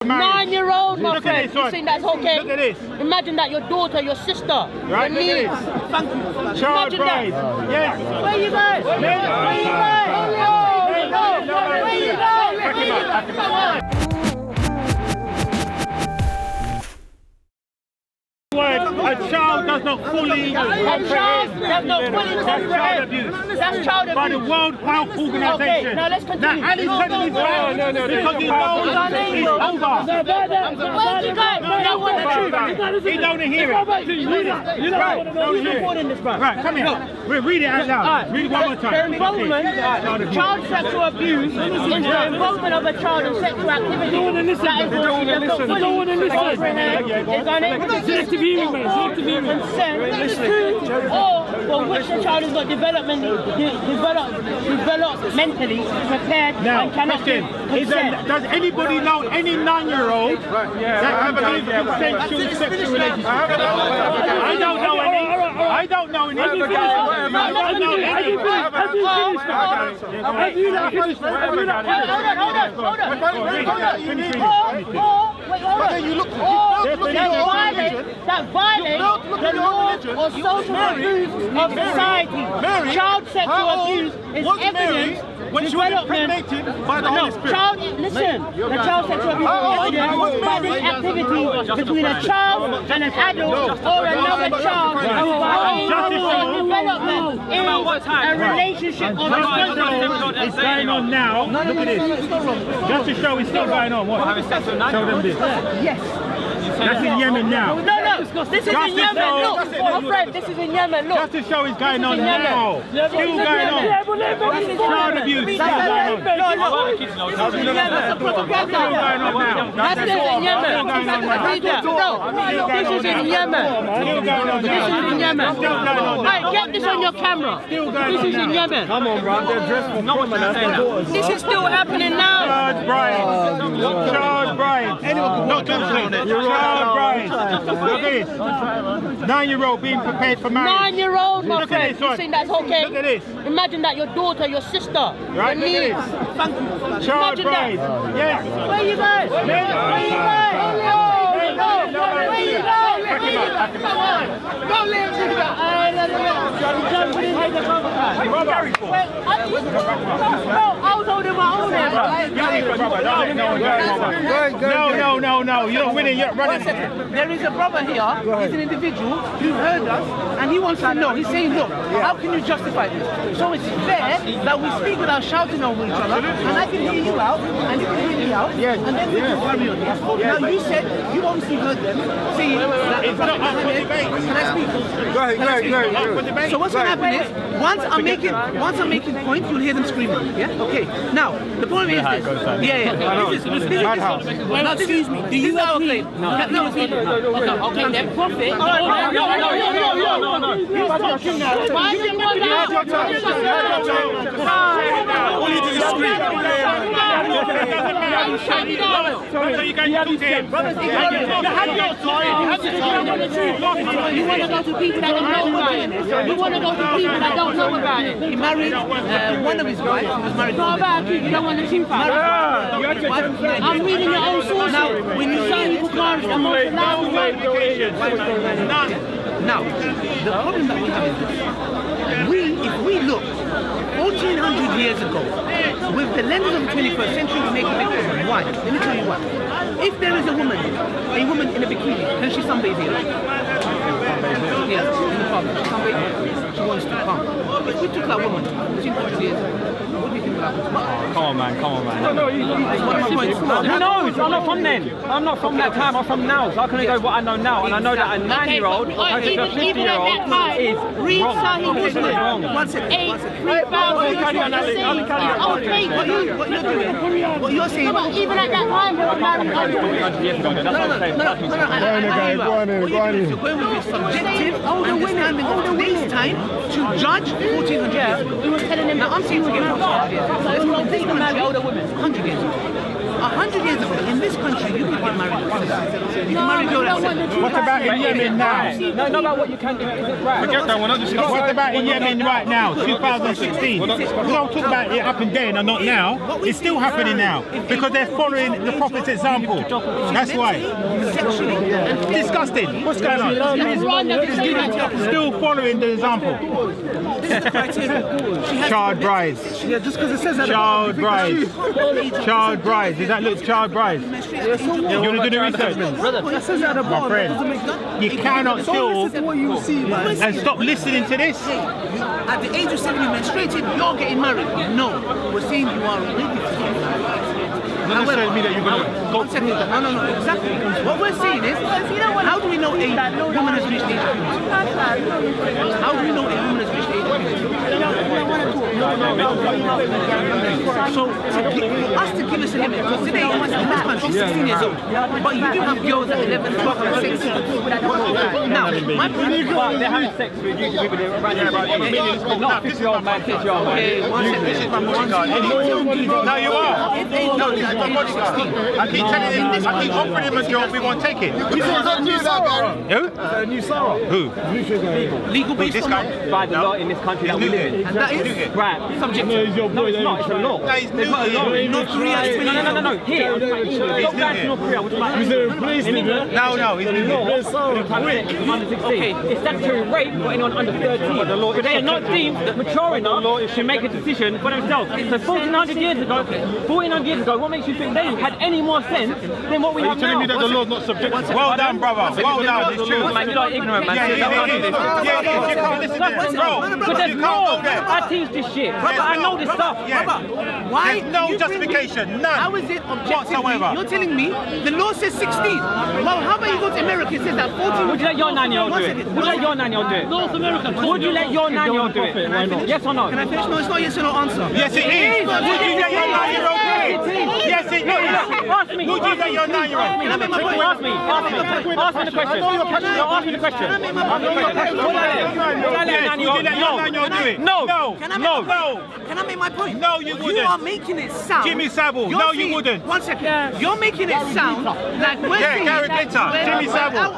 9-year-old, my friend. You think that's okay? Look at this. Imagine that your daughter, your sister, right, your niece. Thank you. Child bride. Yes. Where you guys? Where you guys? Where you guys? A child does not fully comprehend. That's child abuse. That's child abuse. By the World Health Organization. Okay, now let's continue. Now, Ali's telling his back because he knows it's over. Where's the guy? You don't want the truth. He don't hear it. Right, come here. We'll read it out loud. Read it one more time. The involvement, child sexual abuse is the involvement of a child in sexual activity. Don't want to listen. Don't want to listen. Consent to or for which the child is not developed mentally prepared and cannot give consent. Does anybody know any 9-year-old that can give consensual sexual relationship? I don't know any. I don't know any. That violates the law or social abuse of society. Child sexual abuse is evidence when she was impregnated by the Holy Spirit. Listen, the child sexual abuse is evidence by this activity between a child and an adult or another child who development in a relationship or responsibility. It's going on now. Look at this. Just to show it's still going on. What? Show them this. Yes. That's in Yemen now. No, this is in Yemen. Look, my friend, this is in Yemen. Look. Just to show it's going on now. Still going on. Child abuse. That's in Yemen. That's in Yemen. This is in Yemen. This is in Yemen. Hey, get this on your camera. This is in Yemen. Come on, bro. They're dressed for criminals. This is still happening now. Child bride. Child bride. Not doing it. Child bride. Look at this. 9-year-old being prepared for marriage. 9-year-old, my friend. You think that's okay? Look at this. Imagine that your daughter, your sister, your niece. Child bride. Yes. Where you guys? Where you guys? Where you guys? Don't let him do that. I was holding my own hand. No. You don't win it yet. Run it. There is a brother here, he's an individual who heard us and he wants to know, he's saying, look, how can you justify this? So it's fair that we speak without shouting over each other and I can hear you out and you can hear me out and then we can carry on. Now you said you obviously heard them saying that can I speak? Go ahead. So what's going to happen is, once I'm making points, you'll hear them screaming. Yeah? Okay. Now, the point is this. Now, excuse me. Do you have a claim? No. Okay, then profit. No. He's talking now. Why is it not All you do is scream. So you guys talk to him. You want to go to people that don't know about it. You want to go to people that don't know about it. He married one of his wives. He was married to Not about you. You don't want to see about it. I'm reading your own sources. Now, when you say people can't, I'm not allowed. Now, the problem that we have is this. If we look 1400 years ago, with the lenses of the 21st century, we make a big problem. Why? Let me tell you why. If there is a woman in a bikini, can she sunbathe here? Yeah, in the park. She sunbathe. She wants to come. If we took that woman 1400 years ago, what do you think will happen to her? Come on, man. That's one of my points. Who knows? I'm not from then. I'm not from that time. I'm from now. So I can only go what I know now. And I know that a 9-year-old Even a at 50-year-old that time, is read wrong. Sahih Muslim. One second. 3,000 What you're saying. Even at that time, they were married. 100 years ago. That's what I'm saying. You're going with your subjective understanding of today's time to judge 1400 years ago. Now I'm saying to get 1400 years ago. Let's not marry older women. 100 years ago. 100 years ago, in this country, you could get married. You can marry a girl at 7. What about in Yemen now? No, not about what you can do. Is it right? Forget that one. What about in Yemen right now, 2016? We don't talk about it happened then and not now. It's still happening now because they're following the Prophet's example. That's why. Disgusting. What's going on? Still following the example. Child brides. Yeah, just because it says that. Child brides. Child brides. Does that look child brides? You want to do the research? It says that My friend, you cannot still and stop listening to this. At the age of 7, you menstruated, you're getting married. No, we're saying you are ready to get married. Doesn't necessarily mean that you're going to go. One second. No, exactly. What we're saying is, how do we know a woman has reached the age of puberty? How do we know a woman has reached the age of puberty? So, for us to give us a limit, because today, in this country, 16 years old, but you do have girls at 11, 12, and 16. Now, my point is, they're having sex with usually people that are around not a 50-year-old man, 50-year-old man. okay, one second. This is my point. No, you are. If they know that I keep telling him, I keep offering him a job, we won't take it. Who? New Sarah. Who? legal based This on guy? By the law in this country that we live in. and that is Right. Subject to. No, it's not. It's a law. No, he's new They've got a law. here. North Korea is 20 years No. Here. Stop going to North Korea. Which is like No, he's new here. under 16. It's statutory rape for anyone under 13. But they are not deemed mature enough to make a decision for themselves. So 1400 years ago, what makes you think they had any more sense than what we have now? Telling me that the law's not subject. Well done, brother. Well done. It's true. Man, you're like ignorant, man. Yeah, you can't listen to this, bro. But there's laws. I teach this shit. I know this stuff. why? There's no justification, none. How is it objectively? Whatsoever. You're telling me the law says 16. Well, how about you go to America? It says that 14. Would you let your 9-year-old do it? Would you let your 9-year-old do it? North America. Would you let your 9-year-old do it? Yes or no? Can I finish? No, it's not yes or no answer. Yes, it is. Would you let your 9-year-old do it? Yes, it is. Ask me. Would you let your 9-year-old? Can I make my point? Ask me the question. No, ask me the question. Would I let a 9-year-old do it? No. Can I make my point? No, you wouldn't. You are making it sound. Jimmy Savile. You're No, saying- you wouldn't. One second. You're making it sound like we're saying Gary that Glitter, when- Jimmy Savile.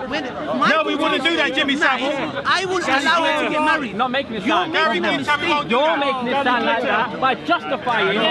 No, we wouldn't do that, Jimmy Savile. I would allow her to get married. Not making it You're sound. Gary making Glitter, we won't do You're that. making it sound like that by justifying it.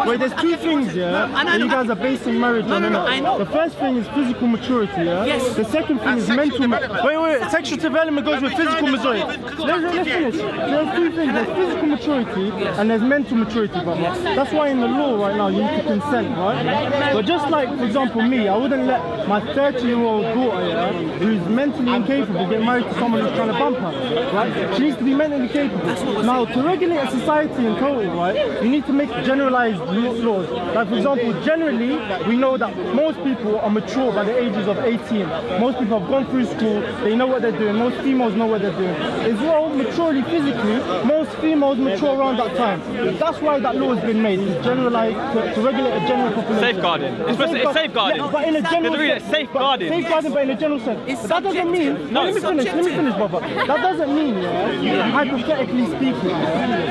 Wait, there's two things, yeah, that you guys are basing marriage on. No, I know. The first thing is physical maturity, yeah? Yes. The second thing is mental maturity. Wait, sexual development goes with physical maturity. Let's finish. There's two things, there's physical maturity and there's mental maturity, brother. That's why in the law right now you need to consent, right? But just like, for example, me, I wouldn't let my 30-year-old daughter, yeah, who's mentally incapable, get married to someone who's trying to bump her, right? She needs to be mentally capable. Now, to regulate a society in total, right, you need to make generalized laws. Like, for example, generally, we know that most people are mature by the ages of 18. Most people have gone through school, they know what they're doing. Most females know what they're doing. As well, maturely, physically, most females mature around that time. That's why that law has been made, to generalize, to regulate a general population. Safeguarding. It's safeguarding. Yeah, but in a general sense. Safeguarding. Safeguarding, but in a general sense. But that doesn't mean, let me finish, brother. That doesn't mean, yeah, hypothetically speaking,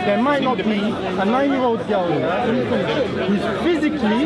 there might not be a 9-year-old girl, who's physically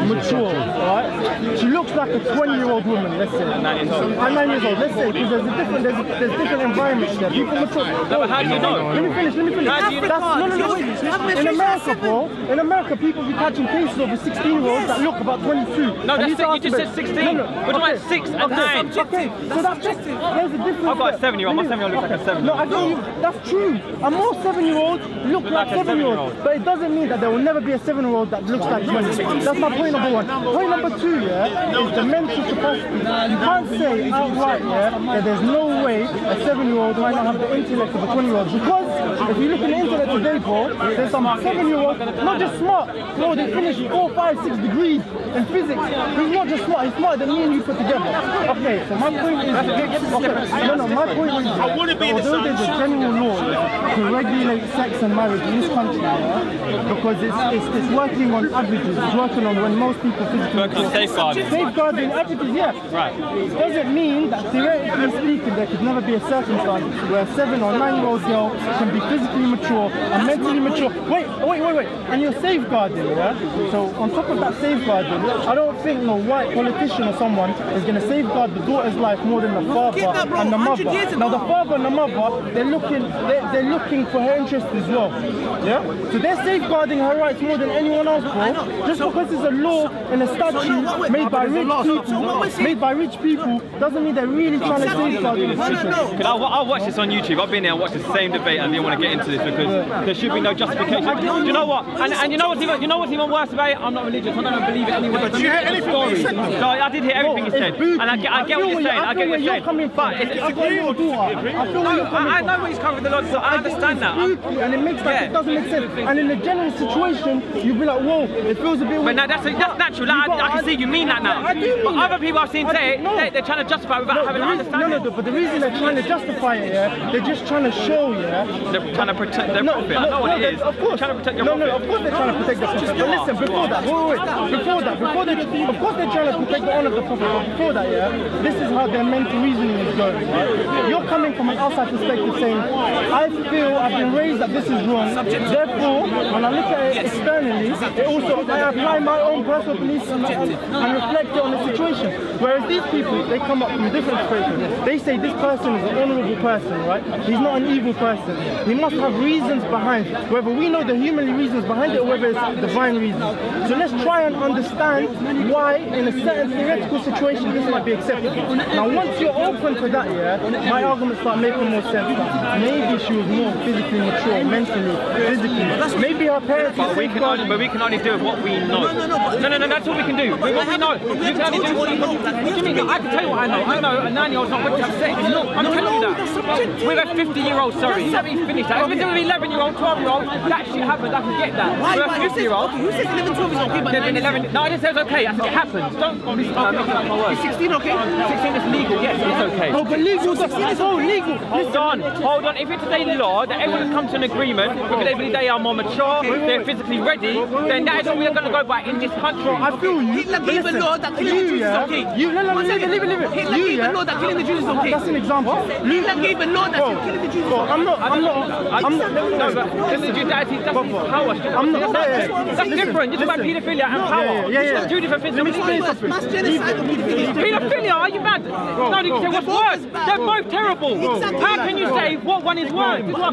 mature, right? She looks like a 20-year-old woman, let's say. At 9 years old, let's say, because there's different environments there. People mature. No, how do you know? Let me finish. How do you In America, bro, in America, people be catching cases of 16-year-olds that look about 22. No, that's it. You just said 16. We're talking about 6 and 9. Okay, so that's just, there's a difference. I've got a 7-year-old. My 7-year-old looks like a 7-year-old. No, I don't. That's true. And more 7-year-olds look like 7-year-olds. But it doesn't mean that there will never be a 7-year-old that looks like 20. That's my point number one. Point number two, yeah, is the mental capacity. You can't say outright, yeah, that there's no way a 7-year-old might not have the intellect of a 20-year-old. Because if you look at the internet today, bro, there's some 7-year-olds, not just smart, no, they finish 4, 5, 6 degrees in physics. He's not just smart, he's smarter than me and you put together. Okay, so my point is, my point is, I want to be in the although there's a general law to to regulate sex and marriage in this country, because it's working on averages. It's working on when most people physically Working on safeguarding. Safeguarding averages, yeah. Right. It doesn't mean that theoretically speaking there could never be a circumstance where a 7 or 9-year-old girl can be physically mature and mentally mature. Wait. And you're safeguarding, yeah? So on top of that safeguarding, I don't think no white politician or someone is going to safeguard the daughter's life more than the father and the mother. Now the father and the mother, they're looking for her interest as well. Yeah? So they're safeguarding her rights more than anyone else, bro. Just because it's a law and a statute made by rich people doesn't mean they're really trying to safeguard the I'll watch this on YouTube. I've been there and watched the same debate. I didn't want to get into this because there should be no justification. Do you know what? And you know what's even worse about it? I'm not religious. I don't believe it anyway. Did you hear anything he said? No, I did hear everything he said. And I get what you're saying. I get what you're saying. But I know where he's coming with the logic. I understand that. And it makes it doesn't make sense. And in a general situation, you'll be like, whoa, it feels a bit weird. But that's natural. I can see you mean that now. But other people I've seen say it, they're trying to justify it without having an understanding. No, but the reason they're trying to justify it, they're just trying to show, they're trying to protect their profit. I know what it is. Of course. They're trying to protect their profit. No, of course they're trying to protect their profit. But listen, before that, of course they're trying to protect the honor of the prophet. But before that, this is how their mental reasoning is going. You're coming from an outside perspective saying, I feel I've been raised that this is wrong. Therefore, when I look at it externally, I apply my own personal beliefs and reflect it on the situation. Whereas these people, they come up from a different perspective. They say this person is an honourable person, right? He's not an evil person. He must have reasons behind, whether we know the human reasons behind it or whether it's divine reasons. So let's try and understand why in a certain theoretical situation this might be acceptable. Now once you're open to that, my arguments start making more sense. Maybe she was more physically mature, mentally, physically. Maybe her parents but we can only do with what we know. No, that's all we can do. With what we know. You can only do what you know. What do you mean? I can tell you what I know. I know a 9-year-old's not going to have sex. I'm telling you that. With a 50-year-old, sorry. Let me finish that. If it's an 11-year-old, 12-year-old, that shit happens. I can get that. With a 50-year-old. Who says 11, 12 is okay? But 11. No, I didn't say it's okay. I said it happens. Don't make up my words. Is 16 okay? 16 is legal. Yes, it's okay. No, but legal. 16 is legal. Hold on. If it's a law that everyone has come to an agreement because they believe they are more mature, they're physically ready, then that is what we are going to go by in this country. I feel you. Hitler gave a law that killing the Jews is okay. Leave it. Hitler gave a law that killing the Jews is okay. That's an example. Hitler gave a law that killing the Jews is okay. I'm not. That's different. You're talking about paedophilia and power. Yeah. Two different things. Mass genocide or paedophilia? Paedophilia? Are you mad? No, you can say what's worse. They're both terrible. How can you say what one is worse? No,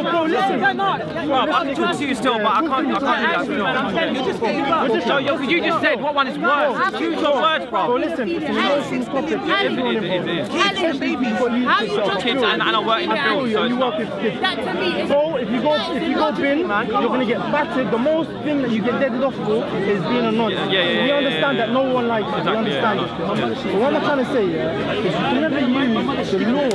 bro, listen. They're not. Well, I can talk to you still, but I can't do that. I'm telling you, just gave up. So you just said what one is worse. Choose your words, bro. Bro, listen. It's an emotional topic. Kids, babies. Kids, and I work in the field, so you work with kids. So if you go bin, you're gonna get battered. The most thing that you get deaded off for is being a nonce. We understand that no one likes it. We understand it. But what I'm trying to say is you can never use the law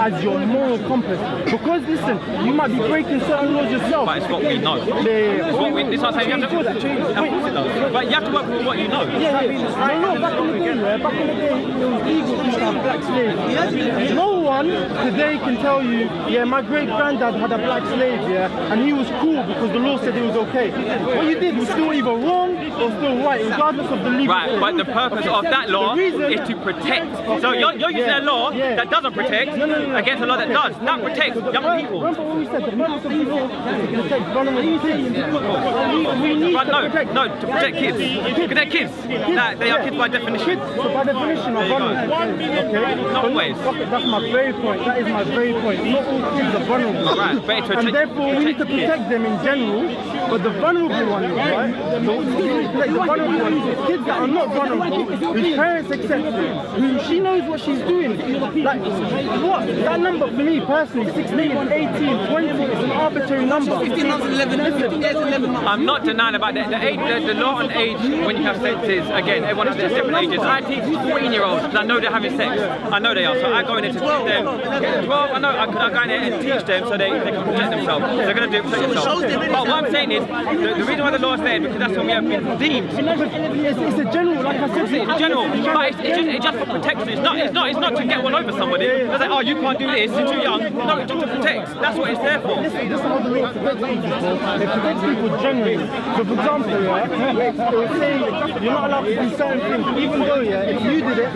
as your moral compass. Because listen, you might be breaking certain laws yourself. But it's what we know. It's what we. This is what I'm saying. You have to. But you have to work with what you know. No, back in the day, it was legal to have black slaves. No one today can tell you, my great granddad had a black slave, and he was cool because the law said it was okay. What you did was still either wrong or still right, regardless of the legal. Right, but the purpose of that law is to protect. So you're using a law that doesn't protect against a law that does. That protects young people. Remember what we said, the purpose of the law is to protect vulnerable kids. We need to protect. No, to protect kids. Because they're kids. They are kids by definition. So by definition are vulnerable. Okay? Not always. That's my very point. That is my very point. Not all kids are vulnerable. Right, but and therefore we need to protect them in general. But the vulnerable ones, right? The vulnerable ones, kids that are not vulnerable, whose parents accept it, who she knows what she's doing. Like, what? That number for me personally, 16, 18, 20 is an arbitrary number. 15 months, 11, 15 years, 11 months. I'm not not denying about the age, the law on age when you have sex is, again, everyone has their different ages. I teach 14-year-olds because I know they're having sex. I know they are, so I go in there to teach them. 12, I know I go in there and teach them so they can protect themselves. They're going to do it, protect themselves. But what I'm saying is, the reason why the law is there, because that's when we have been deemed. It's a general, like I said. It's general, but it's just for protection. It's not to get one over somebody. It's like, oh, you can't do this, you're too young. No, it's just to protect. That's what it's there for. This is how the law protects people. It protects people generally. So for example, it will say you're not allowed to do certain things, even though, if you did it,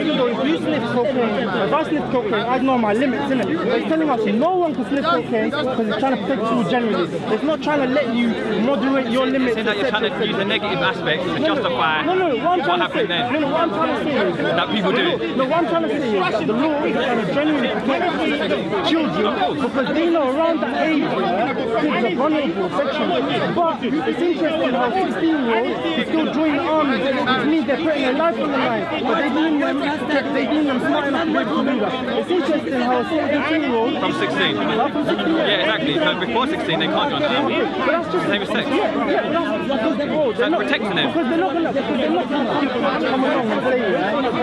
even though if you sniff cocaine, if I sniff cocaine, I know my limits, innit? But it's telling us no one can sniff cocaine because it's trying to protect people generally. It's not trying to let you moderate your limits. Saying that you're trying to use a negative aspect to justify what happened then. What I'm trying to say is that people do it. No, what I'm trying to say is that the law is trying to genuinely protect children because they know around that age, kids are vulnerable sexually. But it's interesting how 16-year-olds can still join the army, which means they're putting their life on the line. But they deem them smart enough to be able to do that. It's interesting how a 17-year-old from 16. From 16, yeah, exactly. So before 16, they can't join the army. But that's just same as sex. So it's protecting them. Because they're not going to come along and say,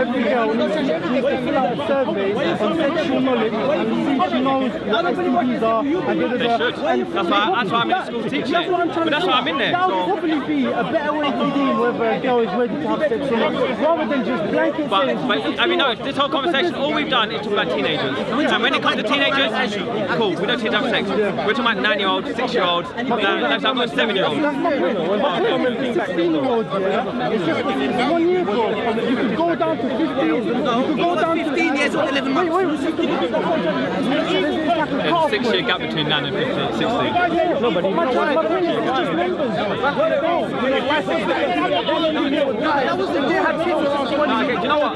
every girl needs to fill out a survey on sexual knowledge and see if she knows what STDs are and They should. That's why I'm in school teaching it. But that's why I'm in there. That would probably be a better way to deal whether a girl is ready to have sex or not, rather than just blanket saying. But I mean, no, this whole conversation, all we've done is talk about teenagers. And when it comes to teenagers, cool, we don't teach them sex. We're talking about 9-year-olds, 6-year-olds, I've got 7-year-olds. That's not good. 16-year-olds, it's just 1 year ago. You could go down to 15. You could go down to 15 years or 11 months. There's a 6-year gap between 9 and 15, 16. No, but my point is, it's just numbers. That was the day had kids around 20. Okay, do you know what?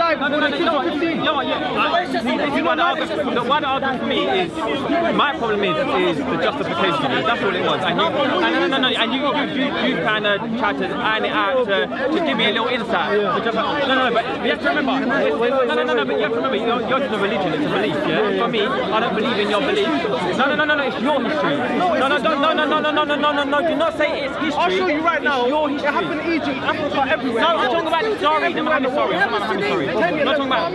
No, why the argument for me is, my problem is the justification of it. That's all it was. And you kind of tried to iron it out to give me a little insight. But you have to remember. But you have to remember, yours is a religion, it's a belief, yeah? For me, I don't believe in your belief. No, it's your history. No, do not say it's history. I'll show you right now. It's your history. It happened in Egypt, Africa, everywhere. No, I'm talking about sorry. I'm not talking about.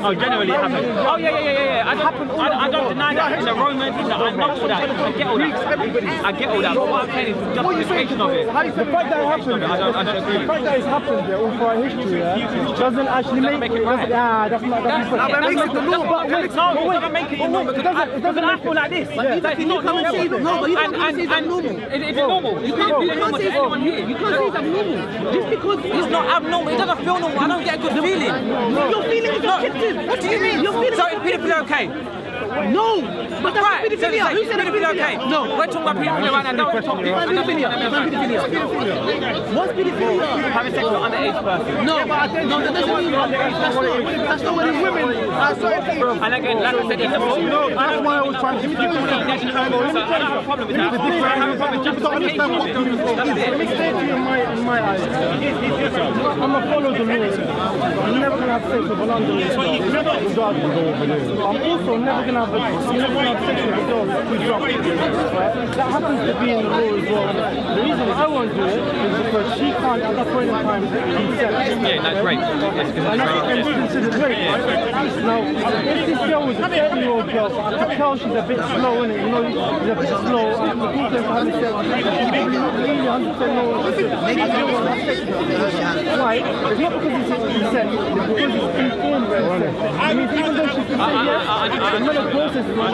Oh, generally it happened. Oh yeah. I don't deny that. In the Romans, I know all that. I get all that. But what I'm saying is the justification of it. The fact that it happened, I don't agree. The fact that it's happened all throughout history, doesn't actually make it right. That's not. That makes it the law. No, it doesn't make it the law because I feel like this. It's not normal. It's normal. You can't feel normal to anyone here. You can't say it's abnormal. Just because it's not abnormal, it doesn't feel normal. I don't get a good feeling. Your feeling is objective. What do you mean? So is pedophilia okay? No, but that's right. pedophilia. Who said pedophilia okay? No, we're talking about pedophilia right now. Don't talk pedophilia. What's pedophilia? Having sex with an underage person. No, that doesn't mean that's not what it's women. And again, like I said, it's a law. That's why I was trying to I don't have a problem with that. I have a problem with justification of it. Let me say to you in my eyes, I'm going to follow the rules. I'm never going to have sex with an underage girl. I'm also never going to have sex with a girl who's drunk. That happens to be in the law as well. The reason I won't do it is because she can't at that point in time consent. Yeah, that's rape. And that's considered rape. Now, if this girl was a 30-year-old girl, I could tell she's a bit slow, innit? You know, she's a bit slow. I could talk to her for having sex. She's really 100% know what to do. Why? It's not because it's consent, it's because it's informed consent. I mean, even though she can say yes, the mental process is not.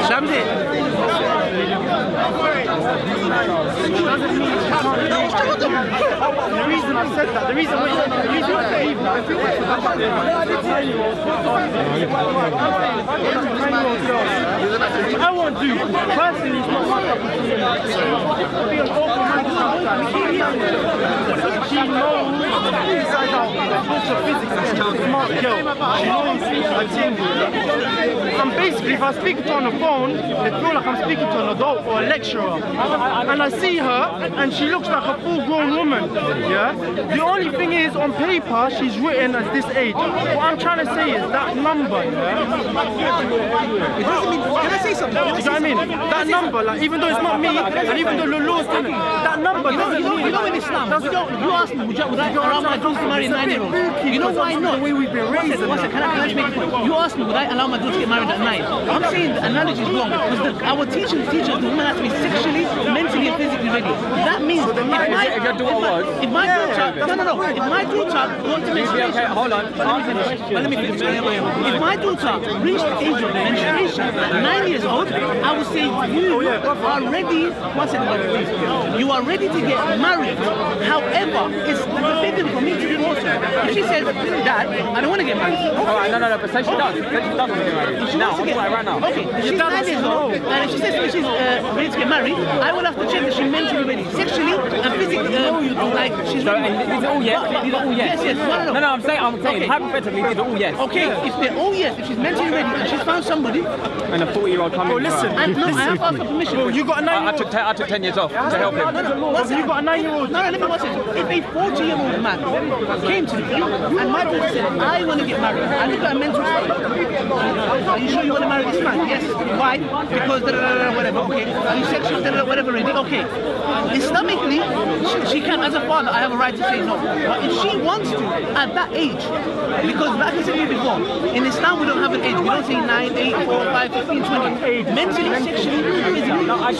Shamsi. The reason I said that, the reason I believe that, I won't do. Personally, it's not my cup of tea. be an open-minded sometimes. She knows inside out the books of physics. She's a smart girl. She knows her thing. And basically, if I speak to her on the phone, it feels like I'm speaking to an adult or a lecturer. And I see her, and she looks like a full-grown woman. Yeah. The only thing is, on paper, she's written as this age. What I'm trying to say is that number. Yeah. It doesn't mean. Can I say something? Do you know what I mean? That number, like, even though it's not me, and even though the law's done it, that number doesn't mean. You know in Islam, you asked me, would I allow my daughter to marry a 9-year-old? You know why not? The way we've been raised. Can I just make a point? You asked me, would I allow my daughter to get married at 9? I'm saying the analogy is wrong because our teachers, the woman has to be sexually, mentally, and physically ready. That means if my daughter wants to menstruation, okay, hold on. let me finish. If my daughter reached the age of menstruation at 9 years old, I would say you are ready. One second, you are ready to get married. However, it's forbidden for me to divorce her. If she says, Dad, I don't want to get married. Alright, no, but say she does. Say she does want to get married. Now, I'm talking right now. Okay, if she's 9 years old, and if she says she's ready to get married, I will have to check that she's mentally ready, sexually and physically. Like she's ready. These are all yes. These are all yes. Yes. No. I'm saying Okay. hypothetically, these are all yes. Okay, if they're all yes, if she's mentally ready and she's found somebody, And a 40-year-old coming. Listen. I have asked for permission. Bro, you got a 9-year-old. I took 10 years off to help him. You got a 9-year-old. No, let me watch it. If a 40-year-old man came to me and my daughter said, I want to get married, I look at a mental state. Are you sure you want to marry this man? Yes. Why? Because whatever. Okay. Are you sexual? Whatever. Ready? Okay. Islamically, she can, as a father, I have a right to say no. But if she wants to, at that age, because like I said to you before, in Islam we don't have an age. We don't say 9, 8, 4, 5, 15, 20. Mentally, sexually, physically. I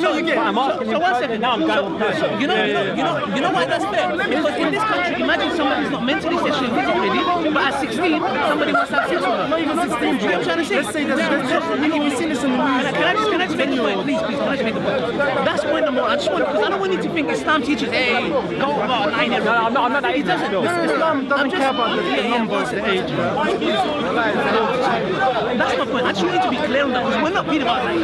know you get. So one second. Now I'm going. You know why that's fair? Because in this country, imagine somebody's not mentally, sexually, physically ready, but at 16, somebody wants to have sex with her. Not even 16. You know what I'm trying to say? Let's say we've seen this in the news. Can I just make a point? Please, can I just make a point? That's point number one. Because I don't want you to think Islam teaches, hey, go about 9-year-old. No, I'm not that age. Islam doesn't care about the numbers, the age. That's my point. I just want you to be clear on that because we're not beating about that.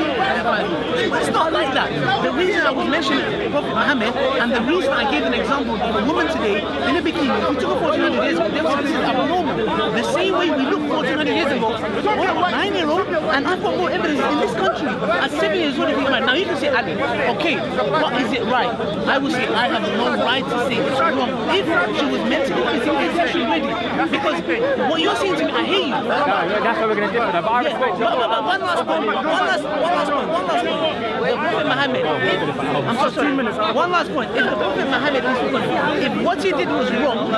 It's not like that. The reason I was mentioning Prophet Muhammad and the reason I gave an example of a woman today in a bikini, if we took her 1400 years ago, they would say this is abnormal. The same way we look 1400 years ago, what, a 9-year-old, and I've got more evidence in this country at 7 years old. Now you can say, Ali, okay, what is it right? I would say I have no right to say it's wrong if she was mentally, physically, and sexually ready. Because what you're saying to me, I hear you. That's why we're going to differ. But I respect you. But one last point. The Prophet Muhammad, I'm so sorry. One last point. If the Prophet Muhammad, if what he did was wrong,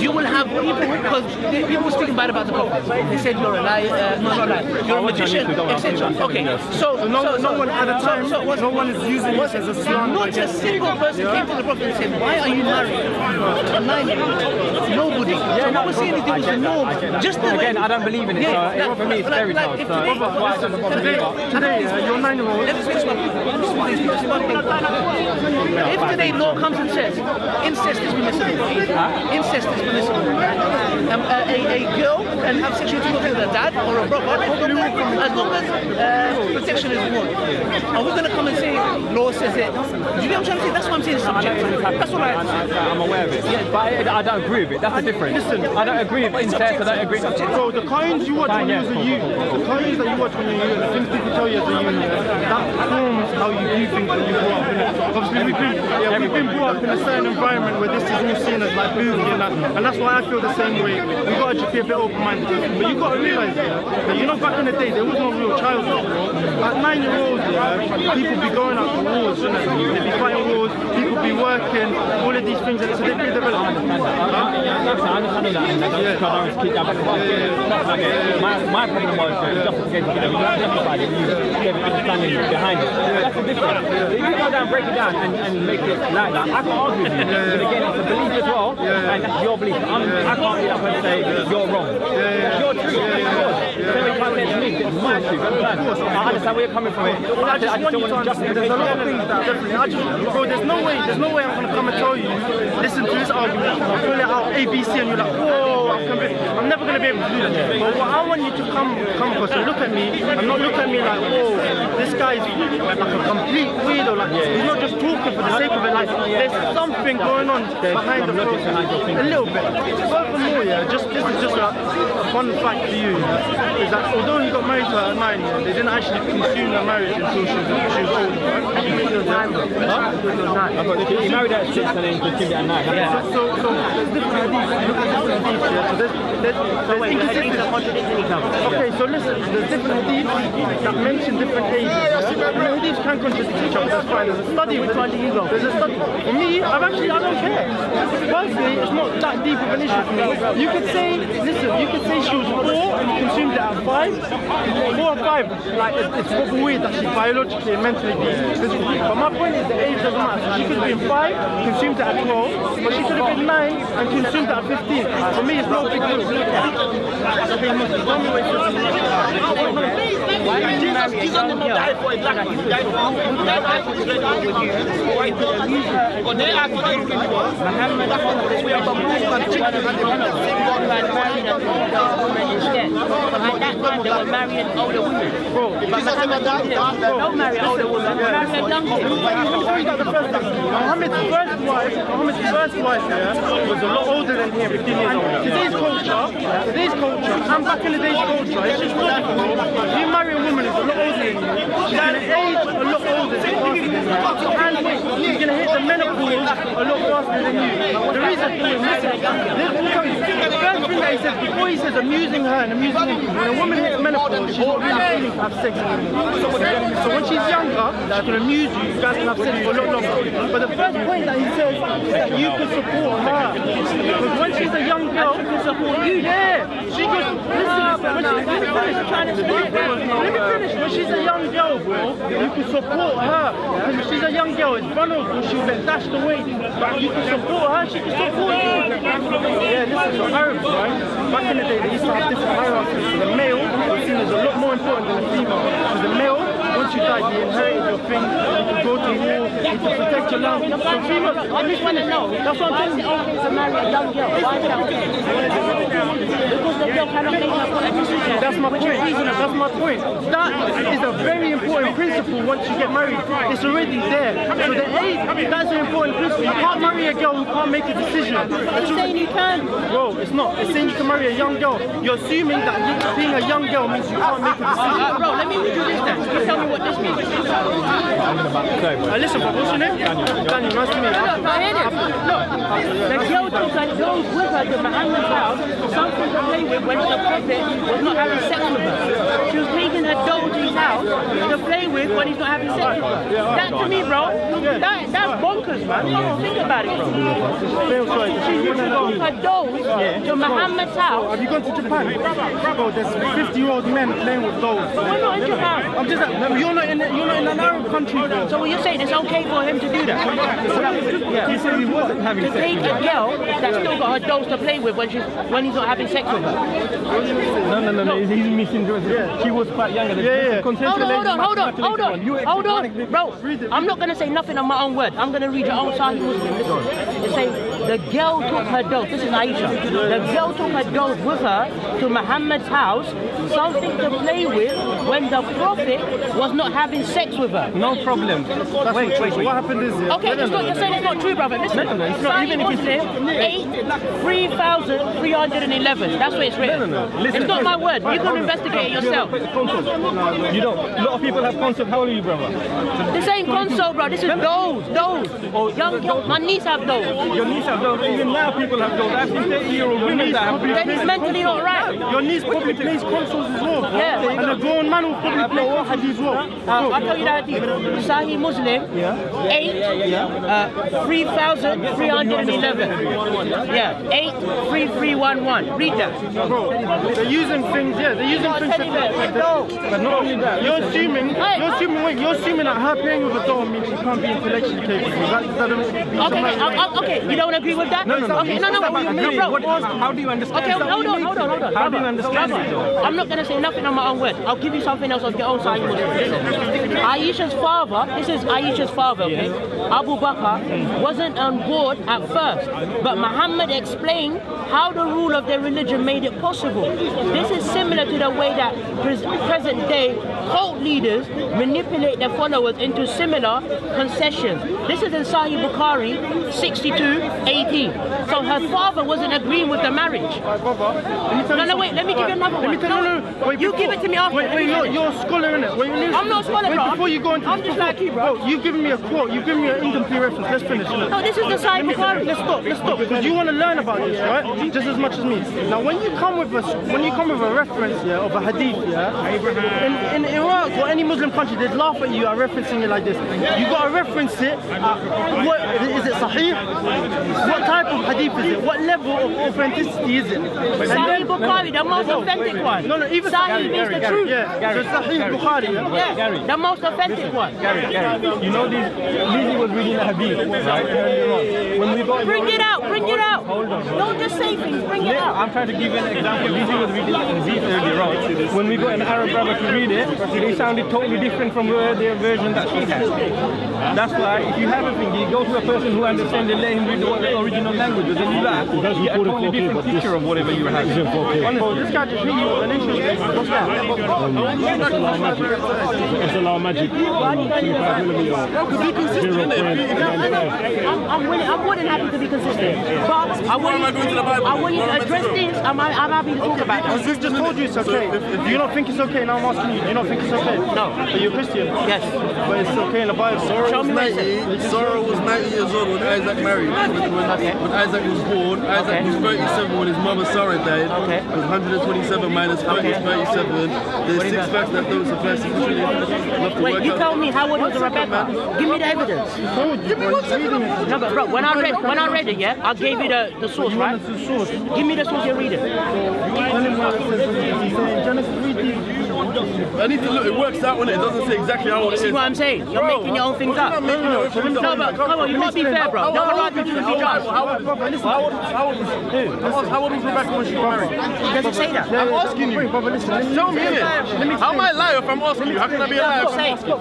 you will have people, because people speaking bad about the Prophet. They said you're a liar, not a liar, you're a magician, etc. Okay, so no one at a time, no one is using this as a slander. Not a single person came to the Prophet and said, why are you married to a 9-year-old? Nobody. So what we're saying is there was a norm. Just the way. Again, I don't believe in it. So for me, it's fairy tale. Today, your 9-year-old. If today law comes and says incest is permissible, incest is permissible, a girl can have sexual intercourse with a dad or a brother as long as protection is rewarded. Are we going to come and say law says it? Do you get what I'm trying to say? That's what I'm saying. Subjective. That's what I have to say. I'm aware of it. Yeah, but I don't agree with it. That's the difference. Listen, I don't agree with incest. I don't agree. So the coins you watch when you was a youth, the coins that you watch when you're the things people tell you as a youth, that forms how you view things when you grow up. Obviously, we've been brought up in a certain environment where this is all seen as like boozy and that's why I feel the same way. We've got to just be a bit open-minded. But you've got to realise that, you know, back in the day, there was no real childhood. At 9-year-olds, people be going out to wars, you know? They'd be fighting wars, people be working, all of these things, and so they'd be developing. My problem was justified it. You gave an understanding behind it. That's the difference. If you go down, break it down, and make it like that, I can't argue with you. But again, it's a belief as well, and that's your belief. I can't be up and say you're wrong. Your truth, it's yours. So you can't say to me, it's my truth. I understand where you're coming from. I just don't want to justify. There's a lot of things that definitely. Bro, there's no way I'm gonna come and tell you, listen to this argument, I'll pull it out A, B, C, and you're like, whoa, I'm never gonna be able to do that. But what I want you to come across and look at me, and not look at me like, whoa, this guy is like a complete weirdo. Like he's not just talking for the sake of it. Like there's something going on behind the program. A little bit. Furthermore, yeah, this is just a fun fact for you. Yeah, is that although he got married to her at 9, yeah, they didn't actually consume their marriage until she was old. Right? He married her at 6 and then consumed it at 9. So there's different hadiths. Look at different hadiths, yeah. So there's inconsistencies. Okay, so listen, there's different hadiths that mention different ages. Yeah? And the hadiths can contradict each other, that's fine. There's a study. There's a study. For me, I don't care. Personally, it's not that deep of an issue for me. You could say, listen, you could say she was 4 and you consumed it at 5. 4 or 5, like it's probably weird that she biologically and mentally be physical. But my point is the age doesn't matter. She could have been 5, consumed it at 12, but she could have been 9 and consumed it at 15. For me, it's no big deal. He's on the diet for exactly. They were marrying older women. Don't marry older women. Marry a young woman. Muhammad's first wife was a lot older than him, 15 years old. Today's culture, and back in the day's culture, it's just not difficult. If you marry a woman who's a lot older than you, she's going to age a lot older than you. And she's going to hit the menopause a lot faster than you. The reason the first thing that he says, before he says amusing her and amusing him, when a woman hits menopause, she's not really feeling to have sex anymore. So when she's younger, she can amuse you, you guys can have sex for a lot longer. But the first point that he says is that you can support her. Because when she's a young girl, she can support you. Yeah, she can. Let me finish. When she's a young girl, bro, you can support her. Because when she's a young girl, it's vulnerable, she'll get dashed away. But you can support her, she can support you. Yeah, listen, the Arabs, right? Back in the day, they used to have different hierarchies. So the male was seen as a lot more important than the female. So the male, once you died, you inherited your things, you could go to war, you could protect your land. So female, I just want to know, that's what I'm telling you. okay to marry a young girl? Why is that okay? Because the girl cannot make a decision. That's my point. That's my point. That is a very important principle once you get married. It's already there. So the age, that's an important principle. You can't marry a girl who can't make a decision. It's saying you can. Bro, it's not. It's saying you can marry a young girl. You're assuming that being a young girl means you can't make a decision. Bro, let me read you this then. You tell me what this means. Listen, bro, what's your name? Daniel, nice to meet you. Look, the girl took her goes with her to Muhammad's house, something to play with when the prophet was not having sex with her. She was taking her doll to his house to play with when he's not having sex with her. That to me, bro, that's bonkers, man. Come on, think about it, bro. She took her dolls to Muhammad's house. Have you gone to Japan? Bro, there's 50-year-old men playing with dolls. But we're not in Japan. I'm just you're not in an Arab country, bro. So what you're saying, it's okay for him to do that? He said he wasn't having To take a girl that's still got her dolls to play with when he's not having sex with her. No, he's missing. She was quite young at the time. Hold on. Bro, I'm not going to say nothing on my own word. I'm going to read your own Sahih Muslim. Listen. It says, the girl took her dolls. This is Aisha. The girl took her dolls with her to Muhammad's house, something to play with when the Prophet was not having sex with her. No problem. Wait. What happened is Okay, you're saying it's not true, brother. Listen, it's not. Even if it's 3,311. That's what it's written. Listen. It's not my word. You can investigate it yourself. You don't. A lot of people have concept. How old are you, brother? This ain't console, bro. This is dolls. Oh, young girls. My niece have dolls. Your niece have dolls. Even now, people have dolls. I've seen 30-year-old women that have. Then it's mentally not right. Your niece probably plays consoles as well. Yeah. And a grown man will probably play consoles as well. I'll tell you that hadith. Sahih Muslim, 3,311. Yeah, 83311. Read that. Bro, they're using things, But not only that. You're assuming that her playing with a doll means she can't be intellectually capable. Okay, you don't agree with that? No. Okay, no. How do you understand? Okay, hold on. How do you understand it though? I'm not going to say nothing on my own word. I'll give you something else of your own side. Aisha's father, this is Aisha's father, okay? Abu Bakr wasn't on board at first, but Muhammad explained how the rule of their religion made it possible. This is similar to the way that present day cult leaders manipulate their followers into similar concessions. This is in Sahih Bukhari 62:18. So her father wasn't agreeing with the marriage. No, wait, let me give you another one. Wait, you give it to me after. Wait, you're a scholar, innit? Wait, I'm not a scholar, bro. Before you go into I'm just like you, bro. You've given me a quote, you've given me an incomplete reference. Let's finish. No, this is the Sahih Bukhari. Let's stop, because you want to learn about this, right? Just as much as me. Now, when you come with a reference, of a hadith, in Iraq or any Muslim country, they'd laugh at you at referencing it like this. You got to reference it. What is it? Sahih? What type of hadith is it? What level of authenticity is it? Sahih Bukhari, the most authentic one. No, even Sahih means the truth. So Sahih Bukhari. Yeah, the most authentic one. Gary, you know Lizzie was reading a hadith, right? Earlier on. When we got Bring it out. Hold on. Don't just say things, bring it out. I'm trying to give you an example. Lizzie was reading a hadith earlier on. When we got an Arab brother to read it, they sounded totally different from the version that she had. That's why if you have a thing, you go to a person who understands and let him read the original language, and then you laugh, you get a totally different picture of whatever you have. Honestly, this guy just hit you with an interest. What's that? It's a lot of magic. Be consistent. I'm more than happy to be consistent. But I want you to address this. I'm happy to talk about that. We've just told you it's okay. Do you not think it's okay? Now I'm asking you. Do you not think it's okay? No. Are you a Christian? Yes. But it's okay in the Bible. Show me where it says. Sarah was 90 years old when Isaac married. When Isaac was born, Isaac was 37 when his mother Sarah died. Okay. It was 127 minus 30 is 37. There's 6 facts that those are facts. Wait, you tell me how old was Rebecca? Give me the evidence. Give me what's reading it. No, but bro, when I read it, yeah, I gave you the source, right? Give me the source you're reading. I need to look, it works out when it doesn't say exactly how old it is. See what I'm saying? You're making your own things up. No, but come on, you can't be fair, bro. No one should be judged. How old was Rebecca when she got married? It doesn't say that. I'm asking you. Tell me it. How am I a liar if I'm asking you? How can I be a liar if I'm asking you?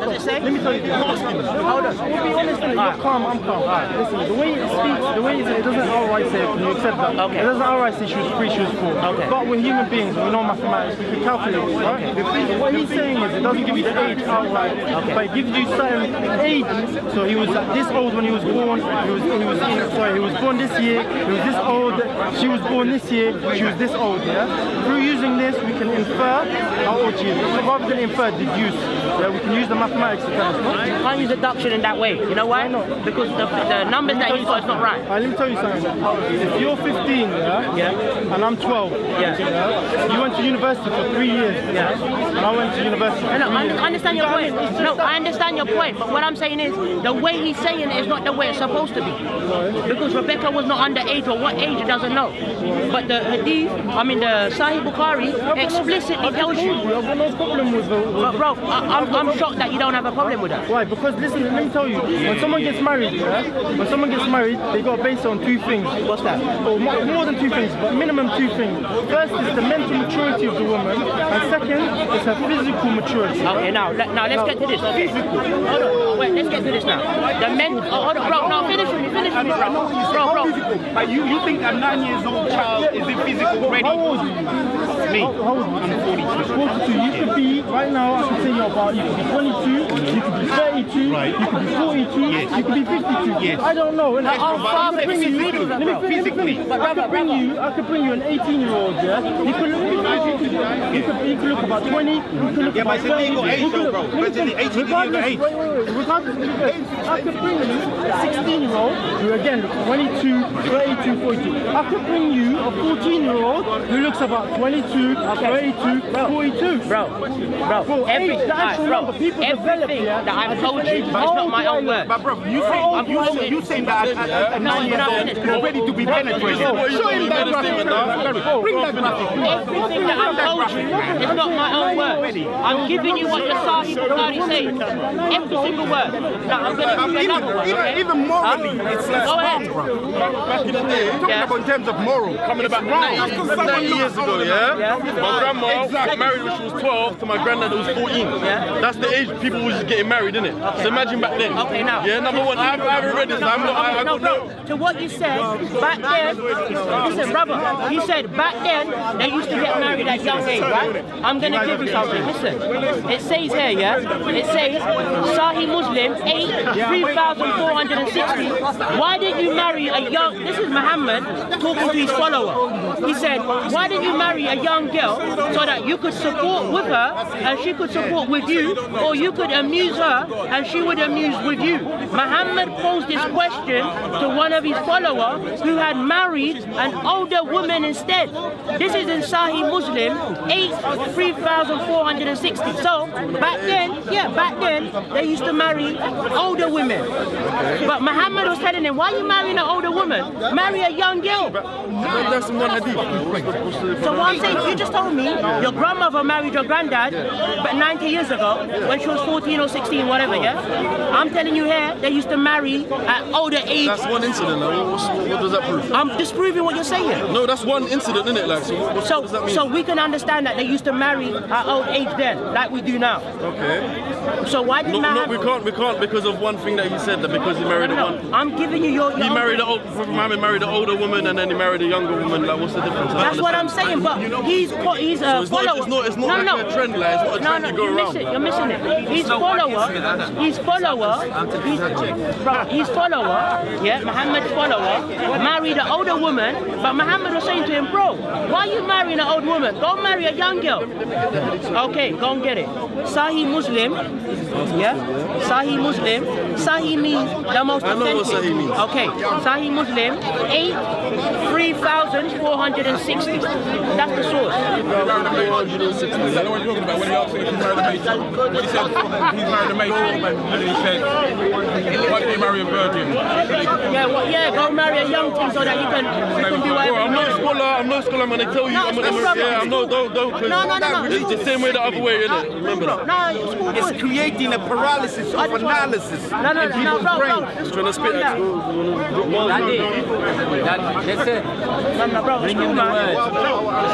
Does it say? Let me tell you. I'm asking you. Hold on. We'll be honest, you're calm, I'm calm. Listen, the way it speaks, the way it doesn't outright say it. Can you accept that? Okay. It doesn't outright say she was 3, she was 4. Okay. But we're human beings, we know mathematics, we can calculate it, right? What he's saying is it doesn't give you the age outright, but it gives you certain age. So he was this old when he was born. He was born this year. He was this old. She was born this year. She was this old. Yeah. Through using this, we can infer how old she is. So rather than infer, deduce. Yeah, we can use the mathematics to tell us. No? You can't use deduction in that way. You know why? Because the numbers that he's got is not right. Alright, let me tell you something. If you're 15, and I'm 12, you went to university for 3 years, and I went to university for 3 No, I years. understand your point. No, I understand your point. But what I'm saying is, the way he's saying it is not the way it's supposed to be. Because Rebecca was not under 8 or what age, he doesn't know. But the hadith, the Sahih Bukhari explicitly tells you. I've got no problem with But bro, I'm shocked that you don't have a problem with that. Why? Because listen, let me tell you, when someone gets married, they got to base it on 2 things. What's that? Or more than 2 things, but minimum 2 things. First is the mental maturity of the woman, and second is her physical maturity. Okay, now let's get to this. Okay. Hold on, wait, let's get to this now. Hold on, bro. No, finish with me, bro. Bro. But you think a 9 years old child isn't physically ready? How old are you? Me. How old are you? I'm 42. You could be, right now, I can say you could be 22, you could be 32, Right. you could be 42, you could be 52. Yes. I don't know. And I father could bring you, physically, let me bro. physically. I could bring you an 18-year-old, He could look about 20, he could look Yeah, about but it's illegal 30. age though, bro. But it's illegal age. Regardless, wait. Regardless of the age, I could bring you a 16-year-old who again looks 22, 32, 42. I could bring you a 14-year-old who looks about 22, 32, 42. Bro, everything that I've told you, but it's not my own word. But bro, you say that a 9 years old is ready to be penetrated. Show him that graphic. Bring that graphic. Everything that I've told you is not my own word. I'm giving you what the Sahih Bukhari says. Every single word. Now I'm going to give you another one. Okay? Even morally, it's less Go ahead. bro. Back in the day, talking about in terms of moral, coming about 9 years ago, my grandma got married when she was 12 to my granddad who was 14. That's the age people was just getting married, innit? So imagine back then. Okay, now. Number one, I haven't read this. I don't know. To what you said, back then, listen, brother, you said back then they used to get married at young age, right? I'm going to give you something. Listen, it says here, yeah? It says, Sahih Muslim 8,3460. Why did you marry a young... This is Muhammad talking to his follower. He said, why did you marry a young girl so that you could support with her and she could support with you, or you could amuse her and she would amuse with you? Muhammad posed this question to one of his followers who had married an older woman instead. This is in Sahih Muslim 8,3460. So back then, they used to marry older women. But Muhammad was telling them, why are you marrying an older woman? Marry a young girl. That's in one hadith. So what I'm saying, you just told me your grandmother married your granddad but 90 years ago when she was 14 or 16, whatever, yeah? I'm telling you here, they used to marry at older age. That's one incident. What does that prove? I'm disproving what you're saying. No, that's one incident, isn't it? Like, so what does that mean? So we can understand that they used to marry at old age then, like we do now. Okay. So why did Muhammad... No, we can't because of one thing that he said, that because he married one... I'm giving you your... He married Muhammad married an older woman and then he married a younger woman. Like, what's the difference? That's what I'm saying, but he's a follower. It's not like a trend, like, it's not a trend you go around. You're missing it. His follower, yeah, Muhammad's follower, married an older woman, but Muhammad was saying to him, bro, why are you marrying an old woman? Go marry a young girl. Okay, go and get it. Sahih Muslim, yeah? Sahih Muslim. Sahih means the most authentic. I know what Sahih means. Okay, Sahih Muslim 3,460. That's the source. 3,460. Is that what you're talking about when he asked him if he married a maid? When he said he's married a maid, and then he said, why did he marry a virgin? Yeah, go marry a young thing so that you can do whatever. I'm not a scholar, I'm going to tell you. No, don't. No. It's the same way the other way, isn't it? Remember that. No, it's creating a paralysis of analysis. No, bro. He's trying to spit at you. That's it. No, bro, it's cool, man.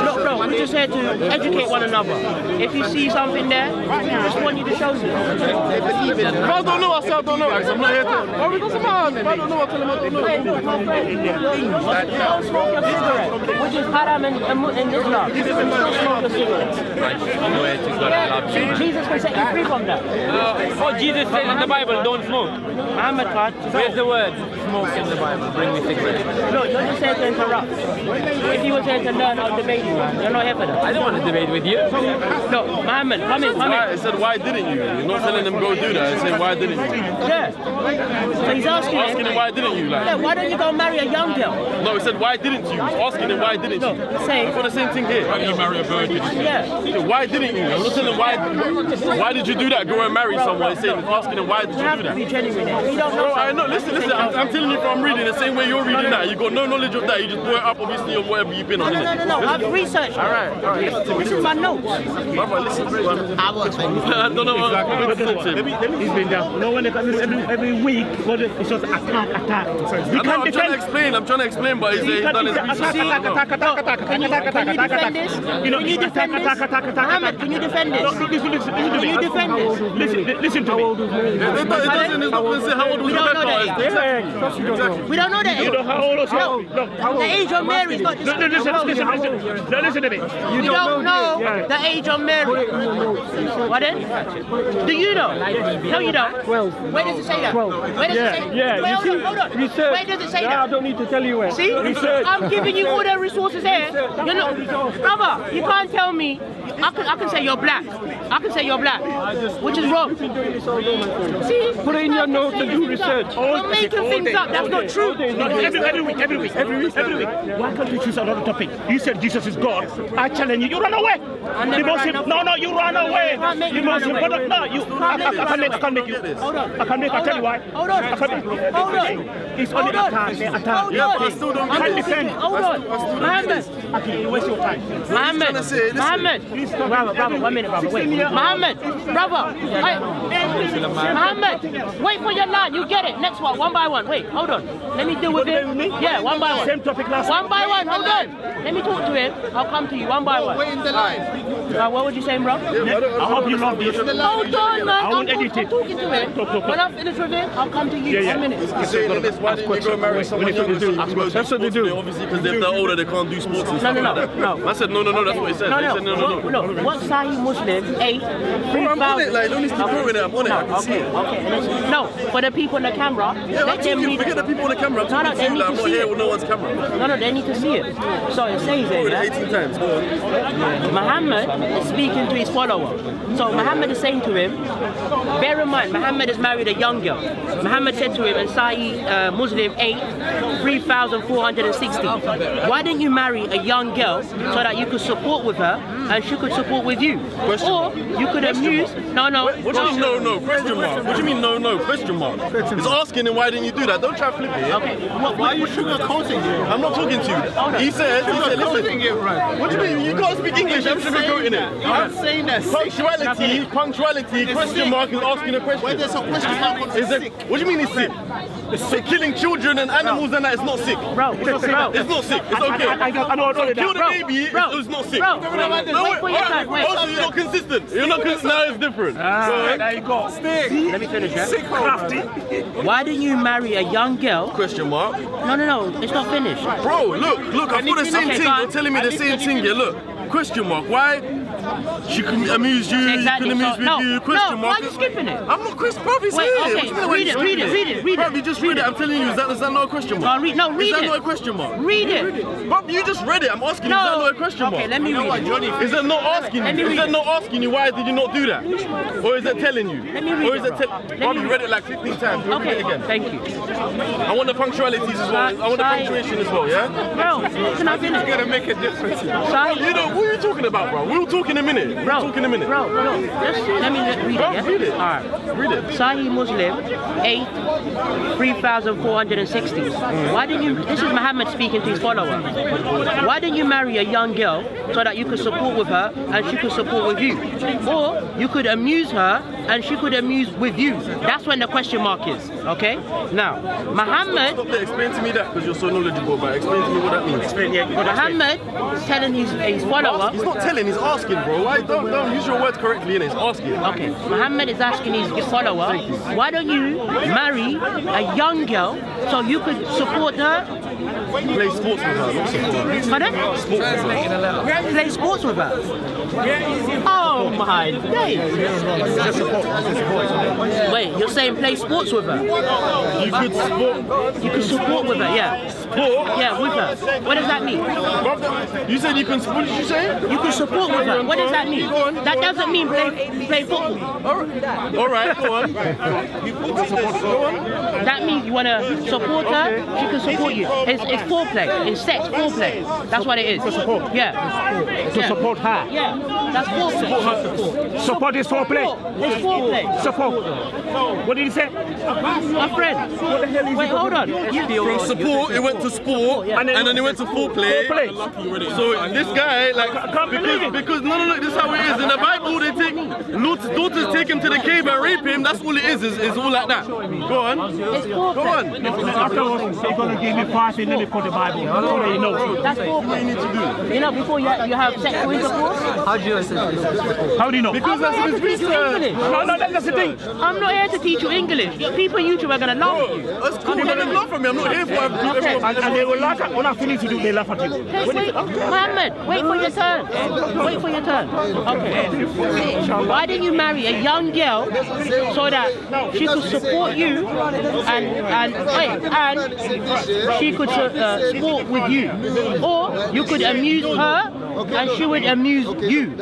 Look, bro, we're just here to educate one another. If you see something there, I just want you to show me. If I don't know, I say I don't know. I'm not here to... Oh, it doesn't matter. If I don't know, I tell him I don't know. Don't smoke your cigarette, which is haram in Islam. Don't smoke your cigarette. Jesus can set you free from that. What Jesus said in the Bible, don't smoke. Muhammad can't. Where's the word smoke in the Bible? Bring me cigarettes. No, you're just here to interrupt. If you were here to learn, I'll debate you, man. You're not here for that. I don't want to debate with you. No, Muhammad, come in. I said, why didn't you? You're not telling him go do that. I said, why didn't you? Yeah. So he's asking him, why didn't you? Like, yeah, why don't you go marry a young girl? No, he said, why didn't you? He's asking him, why didn't you? Say. I've got the same thing here. Why did you marry a virgin? Yeah. Why didn't you? I'm not telling him why did you do that? Go and marry someone. He's asking him, why did you do that? Be genuine. You don't know. Bro, I know. Listen. I'm telling you from reading the same way you're reading that. You got no knowledge of that. You just brought it up, obviously, or whatever you've been on. No. I've researched. All right. This is my notes. Brother, listen. I don't know what He's been down. No one every week. It's just attack. I'm trying to explain, but he's done his research. Can you defend this? Muhammad, can you defend this? Can you defend this? Listen to me. It doesn't say how old was Rebecca. We don't know that age. You know how old was The age of Mary is not just... Listen to me. You don't know the age of Mary. What then? Do you know? No, you don't. 12. Where does it say that? 12. Where does it say? Yeah. Wait, hold on. Research. Where does it say that? I don't need to tell you where. See? Research. I'm giving you all the resources here. You're not, brother, you can't tell me. I can say you're black. Which is wrong. See? Put it in your notes and do research. You're making things up. That's not true. Every week. Why can't you choose another topic? You said Jesus is God. I challenge you. You run away. You run away. You must. No, you. I can't make you. Hold on. I tell you why. Hold on. It's only attack. Yeah, but I still don't get it. Defend. Hold on. Muhammad. Okay, waste your time. Muhammad. Brother, 1 minute, brother. Wait. Muhammad, brother. Muhammad, wait for your line. You get it. Next one by one. Wait, hold on. Let me deal with him. Yeah, one by one. Same topic last One by one. Hold on. Let me talk to him. I'll come to you one by one. Wait in the line. What would you say, bro? I hope you love this. Hold on, man. I won't edit it. I'm talking to him. When I'm finished with him, I'll come to you. Yeah. 1 minute. He's saying this, why didn't you go marry someone younger so you can go That's what they do. Obviously, because if they're older, they can't do sports and No, stuff no, like that. no. I said, no, that's what he said. No, He said, no. Look, what Sahih Muslim 8, 3,000. I'm on it, like, don't need to keep quoting it, I'm on it, I can see it. Okay. No, for the people on the camera, Yeah, let them read forget the people on the camera, I'm talking to they you, need like, to I'm not see here it. with no one's camera. No, they need to see it. So it says Quoted there, it 18 times, go on. Muhammad is speaking to his follower. So Muhammad is saying to him, bear in mind, Muhammad has married a young girl. Muhammad said to him in Sahih Muslim 8, 3,460. Why didn't you marry a young girl so that you could support with her and she could support with you? Or you could amuse. No. What do you mean no? Question mark. What do you mean no? Question mark. He's asking him why didn't you do that? Don't try to flip it. Okay. Why are you sugarcoating it? I'm not talking to you. He said, listen. it right. What do you mean? You can't speak English. I'm sugarcoating it. I'm saying that. Punctuality, question mark is asking a question. When there's a question mark on Is it, what do you mean it's sick? So killing children and animals and that is not sick. Bro. It's not sick. It's okay. I know Kill the baby, it's not sick. Bro, wait for your time. Wait. Also, you're not consistent. You're not consistent. Now it's different. There you go. Let me finish, yeah? Why didn't you marry a young girl? Question mark. No, it's not finished. Bro, look, I thought the same Okay, thing. go on. You're telling me the same thing here. Look, question mark. Why? She can amuse you, Exactly. you can amuse So, with you. no, Question why mark. are you skipping it? I'm not Chris Prof. It's Wait, here. okay, What do you mean, why read you it, skipping read it. Bruv, you just read it. I'm telling you, is that not a question mark? Read Is that it. not a question mark? Read it. Bruv, you just read it. I'm asking you, is that not a question mark? Okay, let me read it. Is that not asking Let me you? Is read that it. not asking you why did you not do that? Or is it telling you? Let me read Or is it, it bro. Bruv, you read it like 15 times. Read Okay, it again. thank you. I want the punctualities as well. I want the punctuation as well, yeah? Bro, can I finish? Gotta make a difference. You know, what are you talking about, bro? We'll talk in a minute. Bro, We'll talk in a minute. Bro, just let me read it. Bro, Yeah? read it. All right. Read it. Sahih Muslim 8, 3,460. Why didn't you? This is Muhammad speaking to his follower. Why didn't you marry a young girl so that you could support with her and she could support with you, or you could amuse her and she could amuse with you? That's when the question mark is. Okay. Now, Muhammad. Stop there. Explain to me that because you're so knowledgeable about it. Explain to me what that means. Muhammad is telling his follower. He's not telling, he's asking, bro. Why don't use your words correctly, and he's asking. Okay, Muhammad is asking his follower, why don't you marry a young girl so you could support her? Play sports with her, not support her. Pardon? Sports with her. Play sports with her. Oh my days. Wait, you're saying play sports with her? You could support. You could support with her, yeah. Sport? Yeah, with her. What does that mean? You said you can. What did you say? You could support with her. What does that mean? That doesn't mean play football. All right, go on. Go on. That means you want to support her, she can support you. It's foreplay. It's sex, foreplay. That's what it is. support. Yeah. To support her. Yeah, that's foreplay. Support is foreplay. It's foreplay. Support. What did he say? My friend. What the hell is Wait, hold on. From support, it went to sport, and then it went to foreplay. So this guy, like, because no, this is how it is. In the Bible, they take Lot's daughters take him to the cave and rape him. That's all it is all like that. Go on. It's Go foreplay. on. Afterwards, they're going to give me fasting, let me put the Bible. That's all you know. That's foreplay. You know, before you have sexual intercourse? How do you know? How do you know? Because I'm not that's here to teach you English. No, that's the thing. I'm not here to teach you English. People on YouTube are going to laugh at you. That's cool. Let them laugh at me. I'm not here for everyone. And they will laugh at when I finish to do, they laugh at you. Wait, Muhammad, wait for your turn. Wait for your turn. Okay. Why didn't you marry a young girl so that she could support you and she could sport with you, or you could amuse her and she would amuse you?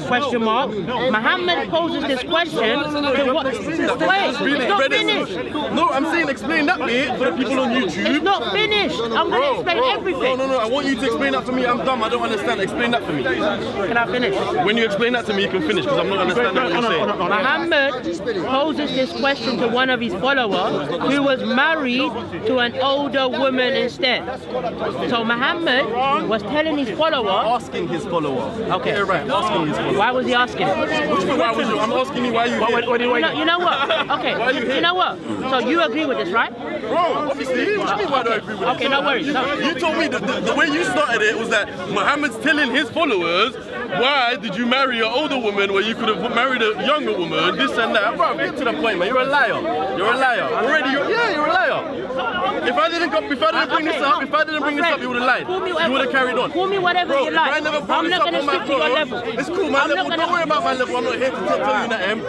Question mark. Muhammad poses this question to what? Wait, it's not finished. No, I'm saying explain that bit for the people on YouTube. It's not finished. I'm going to explain everything. No, I want you to explain that for me. I'm dumb. I don't understand. Explain that for me. Can I finish? When you explain that to me, you can finish because I'm not understanding what you're saying. Muhammad poses this question to one of his followers who was married to an older woman instead. So Muhammad was telling his follower, asking his follower. Okay. Get it right. Asking his follower. Why was he asking it? Which one? Why was you? I'm asking you why you here. You know what? Okay. Why are you here? You know what? So you agree with this, right? Bro, obviously. What do you mean why do I agree with it? Okay, no worries. You told me the way you started it was that Muhammad's telling his followers, why did you marry an older woman where you could have married a younger woman, this and that. Bro, get to the point, man. You're a liar. You're a liar. Already, you're a liar. If I didn't bring this up, you would have lied. You would have carried on. Call me whatever Bro, you like. if I never brought I'm this not up going to on my stick to your phone, level. it's cool, my level. Don't worry about my level. I'm not here to tell you that, Em.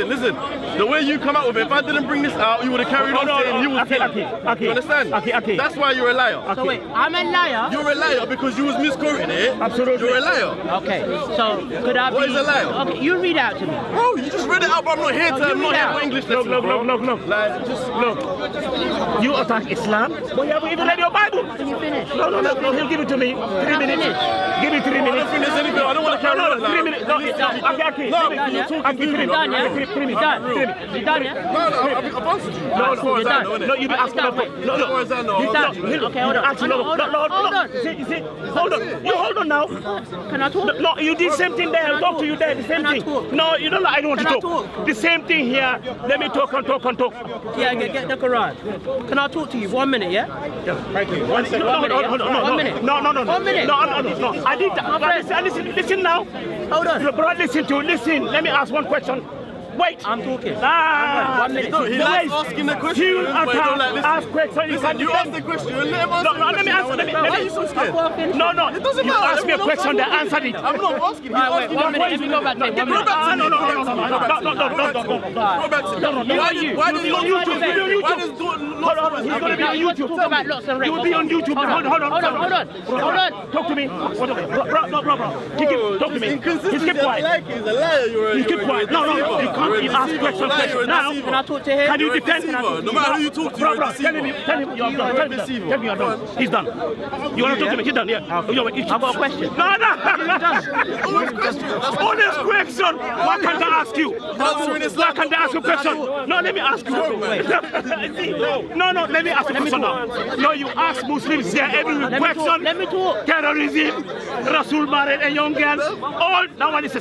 Listen. The way you come out with it, if I didn't bring this out, you would have carried on saying you was telling. You understand? Okay. That's why you're a liar. So wait, I'm a liar? You're a liar because you was misquoting it. Absolutely. You're a liar. Okay, so could I be... What is a liar? Okay, you read out to me. Bro, you just read it out, but I'm not here for English lessons. Look. Like, just Look. You attack Islam, but you haven't even read your Bible. Can you finish? No, he'll give it to me. 3 minutes. Give me 3 I minutes. don't think there's anything. I don't want to carry on. 3 minutes. Okay. No, Done, you're yeah? talking to me. You done, yeah? 3 minutes. You done? You done, yeah? No, I've answered you. No, as far as I know, innit? no, you be asking Done, for. wait. No, As far as I know, You done? Okay, hold on. Hold on. You see, hold on. You hold on now. Can I talk? No, you did same thing there. Can I Talk to talk? you there. The same Can I thing. talk? No, you don't. I don't want Can to I talk. talk? The same thing here. Let me talk and talk. Yeah, get the Quran. Can I talk to you for 1 minute, yeah? Thank you. One minute, yeah? 1 minute. No. 1 minute. No. I did that. Listen now. Hold on. Bro, listen. Let me ask one question. Wait. I'm talking. 1 minute. No, he likes asking the question. You but he don't like listening. ask questions. Listen, you asked the question. Let him answer the Let me question. answer. Why are you so scared? No. It doesn't You matter. asked me a Everyone else question. They knows. answered it. I'm not asking. He's Wait, asking 1 minute. you. Let me go back to him. 1 Go minute. back to me. No. Go back to me. No. Why does You'll be on YouTube. Hold on. He's going to be on You want to YouTube. talk about lots and You'll be on YouTube. Hold on. Talk to me. Bro. Talk to me. He's keep quiet. He's a liar. He keep quiet. No. You can't. You ask questions. Now, Can I talk to him? can you defend? No matter who you talk to, you're a Bro, deceiver. tell him you're done. Tell me you're done. He's done. You want to talk to me? He's done, yeah. I've got a question. No. Honest question. That's what Honest question. What can I ask you? answering Islam. Why can't I ask you a question? No, let me ask you. No, let me ask you a question now. No, you ask Muslims there every question. Let me talk. Terrorism, Rasul married a young girl. All that one is the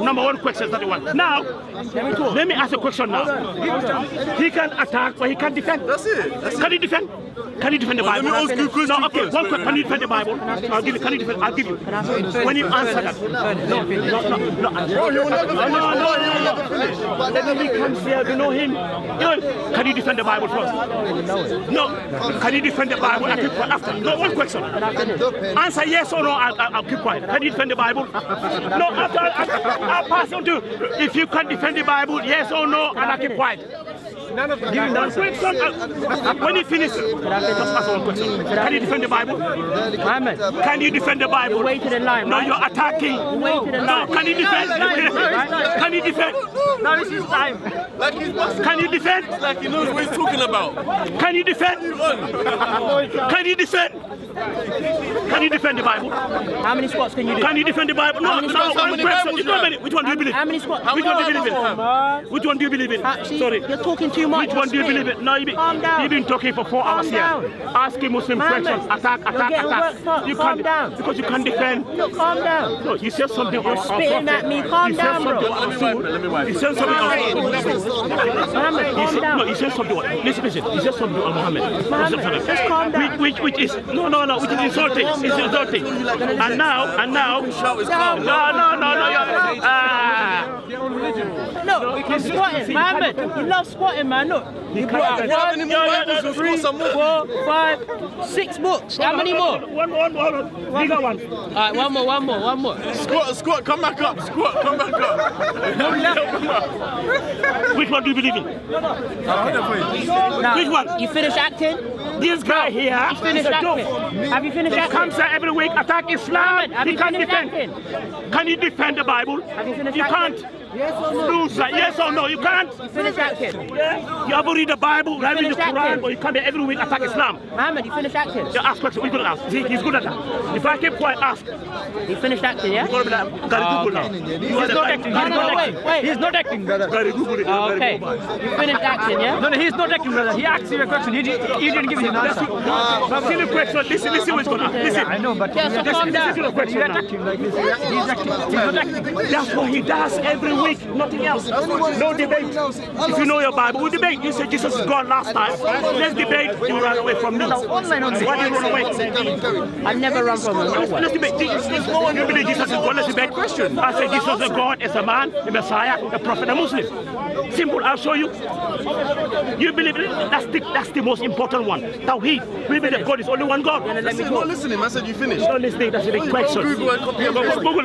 number one question that you want. Now, let me ask a question now. He can attack, but he can defend. That's it. Can he defend? Can you defend the Bible? Let me ask you a question No, okay, first. one question. Can you defend the Bible? I'll give you. Can you defend? I'll give you. When you answer that. No. Bro, he will never finish. No. Let me come here. You know him. Can you defend the Bible first? No. Can you defend the Bible? I'll keep quiet after. No, one question. Answer yes or no. I'll keep quiet. Can you defend the Bible? No. After I'll pass on to. If you can defend the Bible, yes or no, and I'll keep quiet. Give him one question. When he finishes, just ask one question. Can you defend the Bible? Muhammad, Can you defend the Bible? waited in line, No, right? you're attacking. Waited in line. No, can you defend? Can you defend? No, this is time. Like he's busting. Can you defend? Like he knows what he's talking about. Can you defend? Can you defend? Can you defend the Bible? How many squats can you do? Can you defend the Bible? No, many no, squats? How one many question. Bibles Just you 1 have? minute. Which one do you believe? How many squats? Which one do you believe in? Which one do you believe in? See, Sorry. you're talking too much. Which one do you believe in? No, Calm down. you've been talking for 4 hours here. down. Asking Muslim Muhammad, questions. Attack. you're getting worked up. You Calm can't, down. because you can't defend. Look, calm down. No, you said something You're on spitting at me. Calm down, bro. Let me wipe You it. said something on Muhammad, calm No, down. you said something on. Listen. You said something on Muhammad. Muhammad, just calm down. Which is which is insulting. It's insulting. And now. Shout his calm. Look, I'm squatting. Muhammad, you love squatting, man. Look. You brought If you have any more Bibles, you'll score some more. 4, 5, 6 books. How many more? One. Bigger one. Alright, one more. Squat, come back up. Squat, come back up. Which one do you believe in? Now, Which one? You finished acting? This guy here. You finished is a joke. acting? Have you finished He acting? comes here every week, attack Islam. Have He you can't finished defend. acting? Can you defend the Bible? Have you finished You acting? can't. Loser, yes or no? You can't. You finished acting. Yeah. You haven't read the Bible, read the finished Quran, acting. but you come here every week attack Islam. Muhammad, you finished acting. Yeah, ask questions. We're gonna ask. See, he's good at that. If I keep quiet, ask. You finished acting, yeah? You're gonna be like, gotta Google now. He's not acting. Wait. He's not acting, brother. Gotta Google it. Oh, okay. You finished acting, yeah? No, he's not acting, brother. He asked you a question. You didn't give him an answer. Silly question. Listen what he's gonna ask. Listen. I know, but Yeah, so calm down. Listen to the question you're now. acting like this. He's acting. He's not acting. That's what he does every week. Nothing else. No debate. If you know your Bible, we debate. You said Jesus is God last time. Let's debate. You run away from me. Online on Why do you run away? I never run from him. No way. Let's debate. No one believe Jesus is God. Let's debate. Question. I say Jesus is God as a man, a Messiah, a prophet, a Muslim. Simple. I'll show you. You believe it? That's the most important one. Tawheed. We believe that God is only one God. I said, not listening. I said, you finished. Don't listen. That's a big question. Google and copy and Go. paste. Go.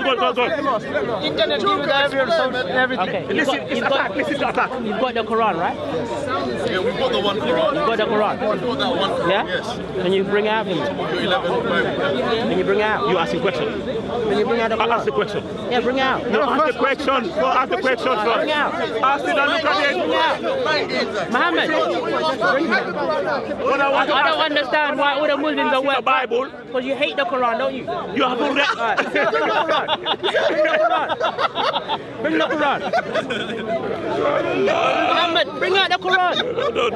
Internet gives everything. Okay. Listen, it's attack. Listen to attack. You've got the Quran, right? Yeah, we've got the one Quran. You've got the Quran. We've got that one Quran. Yeah? Yes. Can you bring it out for me? Your 11 Bible. Can you bring it out? You ask the question. Can you bring out the I'll ask the Quran? question. Yeah, bring it out. No, ask the question. Go ask the question first. Bring it out. Ask it and look at it. Muhammad, I don't understand why all the Muslims are The wet. Bible. Because you hate the Quran, don't you? You haven't read. Bring the Quran. Bring the Quran. Muhammad, bring out the Quran. No.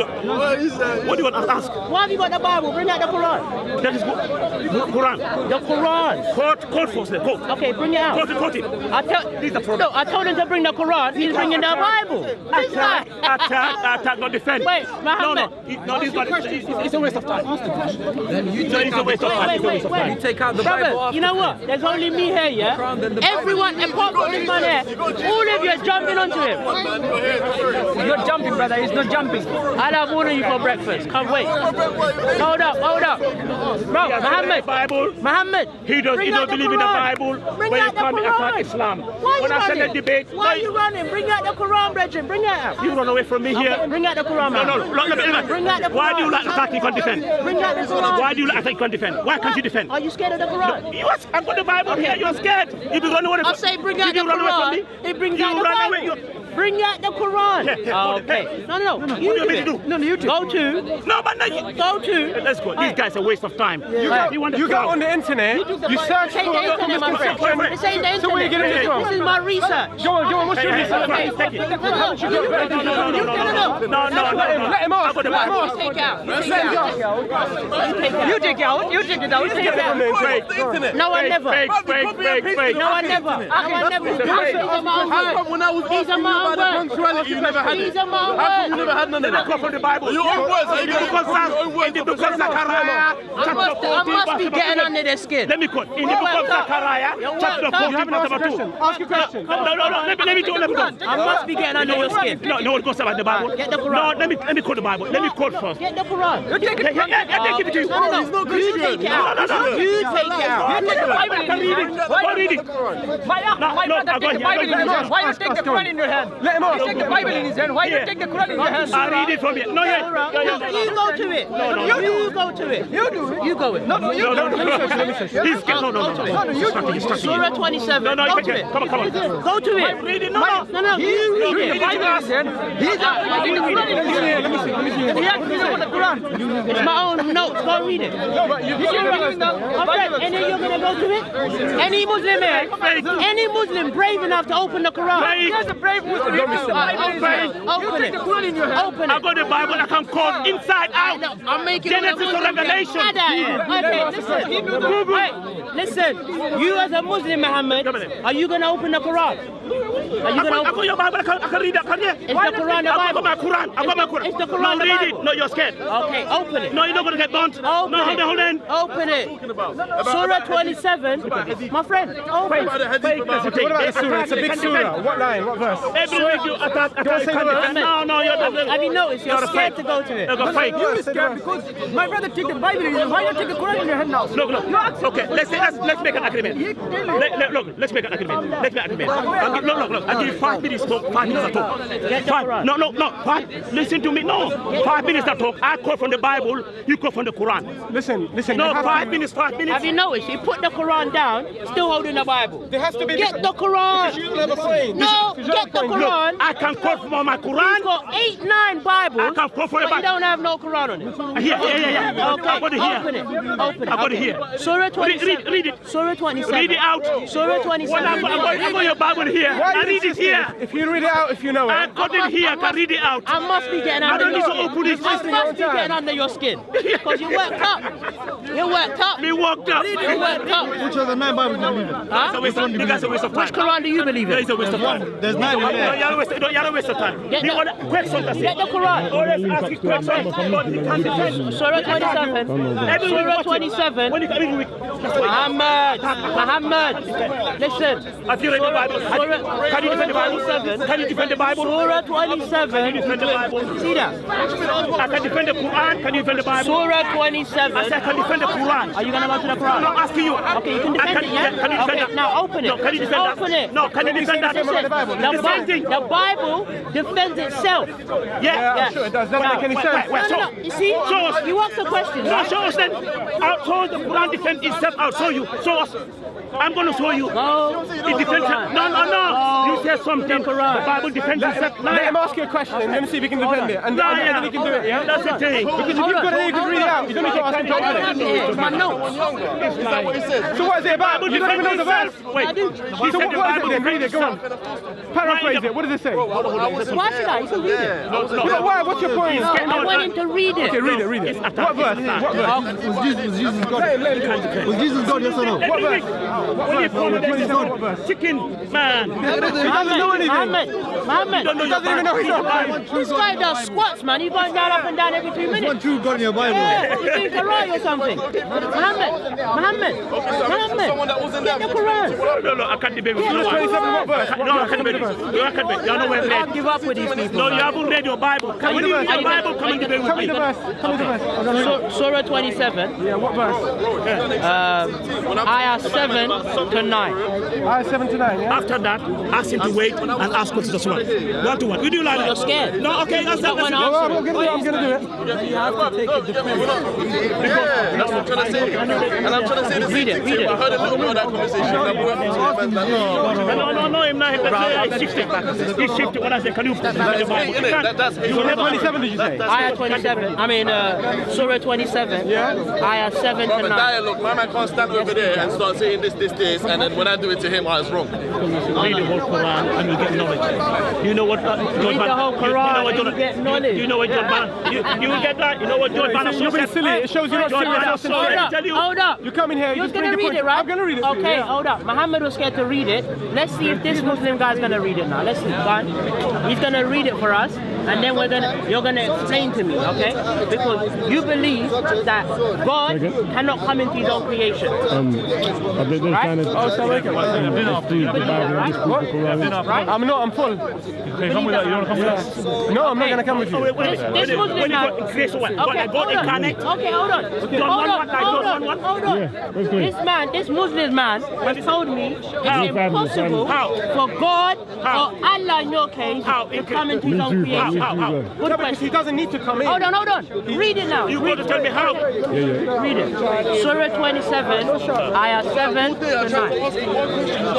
What do you want to ask? Why have you got the Bible? Bring out the Quran. That is Quran. The Quran. Quote first. Quote. Okay, bring it out. Quote it. I told him to bring the Quran. He's bringing the Bible. This guy. Attack, not defend. Wait, Muhammad. No, this is it's a waste of time. Then you It's a waste of time. Wait. You take out the Bible Brother, after. you know what? There's only me here, yeah? Everyone, apart from this man here, all of you are jumping onto him. He's not jumping, brother. He's not jumping. I'll have order you for breakfast. Can't wait. Hold up. Bro, Muhammad. He don't believe in the Bible. Bring When you out the come and attack Quran. Islam. Why When you I said the running? debate, Why are you running? Bring out the Quran, brethren. Bring it out. you run away from me here. Bring out the Quran, man. No. Bring out the Quran. Why do you like attack you can't defend? Bring out the Quran. Why do you like attack you can't defend? Why can't you defend? Are you scared of the Quran? I've got the Bible here. You're scared. If you run away I say bring out the run away from Quran. me, It brings you out the run away. Bible. Bring out the Quran. Yeah, Okay. No. What do you want me to do? No, you Go to. No, but no. Go to. Let's go. These guys are a waste of time. You want the You go crowd. on the internet. You search This ain't the internet, my friend. This ain't the So where you internet. getting this from? This is my research. Go on. What's your Hey, research? hey, take it. Haven't you got better than No. Let him ask. I've got the Bible. You take out. You take out. You take it out. You take it out. You take it out. Fake. No, I never. Fake. No, I never. I never. These are my own words. When I was These are my own words. punctuality, you never had it. These are my own How come words. you never had none of that? Come from the Bible. Your own words. In the book of Zechariah, I must be getting under their skin. Let me quote. In the book of Zechariah, chapter 14, verse number 2. Ask your question. No. Let me do. I must be getting under your skin. No, it goes about the Bible. Get the Quran. No, let me quote the Bible. Let me quote first. Get the Quran. Yeah, give it to you. No. You take it out. You take it out. You take the Bible in your hand. Go read it. My brother take the Bible in his hand. Why you take the Quran in your hand? Let him ask. Take the Bible in his hand. Why you take the Quran in your hand? I read it from here. No, yeah. You go to it. You go to it. You do it. You go it. No, you No. Let me show you. He's scared. No. Surah 27. No, Go to it. come on. Go to it. Read it. No. You read The it. Bible in his hand. He's asking the Quran in his hand. Let me see. He asked me about the Quran. It's my own notes. Go read it. And then you're going to go to it? Any Muslim here? Any Muslim brave enough to open the Quran? There's a brave Muslim. Open it. Open I it. got the Bible. I can quote inside out. I'm making Genesis to Revelation. Okay, listen. Wait, listen. You as a Muslim, Muhammad, are you going to open the Quran? Are you going to I got open? your Bible. I can read that. Can you? Is the Quran the I got Bible? my Quran. I got my Quran. Is the Quran No, the read Bible? it. No, you're scared. Okay, open it. No, you're not going to get burnt. Open No, it. hold on. Open it. Surah 27. My friend, open it. What about the surah? It's a big surah. What line? What verse? Every week you attack. No, you're not. Have you noticed? You're scared to go to it. You're fake. You're scared because my brother take the Bible in his hand. Why you take the Quran in your hand now? Look. Okay, let's make an agreement. Look, let's make an agreement. Look. I give you 5 minutes talk, 5 minutes to talk. No. 5. Listen to me. No. 5 minutes to talk. I quote from the Bible. You quote from the Quran. Listen. No, 5 minutes. 5 minutes. Have you noticed? He put the Quran down, still holding the Bible. There has to be. Get the Quran. No, get the Quran. I can quote from my Quran. He's got 8, 9 Bibles. I can quote from the but Bible. you don't have no Quran on it. Yeah. Okay, I got it here. open it. Open it. I got it here. Surah 27. Read it. Surah 27. Read it out. Surah 27. I got your Bible here. I read it here. If you read it out, if you know it. I got it here. I can read it out. I must be getting I under don't need your to open it. I must be getting under your skin. Because you worked up. You worked up. Me worked up. You worked up. Which other man Bible do you believe in? Huh? It's a waste of time. Which Quran do you believe in? It's a waste of time. There's 9 in there. You don't waste of time. Get the- Question. Get the Quran. Always ask you questions. Surah 27. Surah 27. Muhammad. Listen. Have you read the Bible? Can you defend the Bible? Can you defend the Bible? Surah 27. Can you defend the Bible? See that? I can defend the Quran. Can you defend the Bible? Surah 27. I said I can defend the Quran. Are you going to go to the Quran? I'm not asking you. Okay, you can defend it, yeah? Can you defend Okay, that? now open it. No, can you defend that? Open it. No, can you defend that? Listen, The same thing. the Bible defends itself. Yeah. Sure, it does. Doesn't make any sense. No. You see? Show us. You asked the question. No, show us then. I'll show the Quran defends itself. I'll show you. Show us. I'm going to show you. No. It defends itself. No. You said something. The Bible defends itself. Let him ask you a question and then see if he can defend it. And then he can do it, yeah? That's the thing. Because if you've got it, you can read it out. You don't need to ask him to open it. It's my notes. So what is it about? You don't even know the verse. Wait. He So said the what is Bible it then? Read defends it, go on. itself. Paraphrase it. What does it say? Why should I? You can read it. Yeah, why? What's your point? I want him to read it. Okay, read it. What verse? What verse? Was Jesus God? Was Jesus God, yes or no? What verse? What verse? Chicken man. He doesn't know anything. Muhammad. He doesn't even know his own Bible. This guy does squats, man. He goes down, up and down every 2 minutes. One true God in your Bible. Yeah, you think Quran or something. Muhammad. Get the Quran. No, I can't debate with you. 27, what verse? No, I can't debate with you. I can't debate. You know where I led. give up with these people. No, you haven't read your Bible. When you read your Bible, come and debate Tell with me the me. verse. Tell me the verse. Surah 27, Yeah, what verse? ayah 7 to 9. Ayah 7 to 9, yeah? After that, ask him to wait and ask questions as well. 1 to 1. We do like that. You're scared. No, okay, that's That one that. I'm going to do it. That's what I'm trying to say. And I'm trying to say the same thing to him. I heard a little bit of that conversation. No, him not. He shifted. He shifted when I said, can you defend the Bible? You can't. That's his. 27 did you say? Ayah 27, Surah 27, ayah 7 to Brother, 9. dialogue. My man can't stand over there and start saying this, and then when I do it to him, it's wrong. Read the whole Quran and you get knowledge. You know what John Read the whole Quran and you get knowledge. You know what John Ban. You will get that. You know what John Ban. You're being silly. It shows you're not serious. Hold up. You come in here, you You're just bring going to the read point. it, right? I'm going to read it. for you, Okay, yeah. hold up. Muhammad was scared to read it. Let's see if this Muslim guy's going to read it now. Let's see. Go on. He's going to read it for us. And then you're going to explain to me, okay? Because you believe that God cannot come into his own creation. I've been trying to You believe that, right? Right? I'm full. Okay, come with that. You want to come with us? No, I'm not going to come with you. This Muslim man. Okay, hold on. Okay, hold on. Hold on. This Muslim man has told me it's impossible for God or Allah in your case to come into his own creation. No, because he doesn't need to come in. Hold on. Read it now. You got to tell me how. Read it. Surah 27, ayah 7 to 9.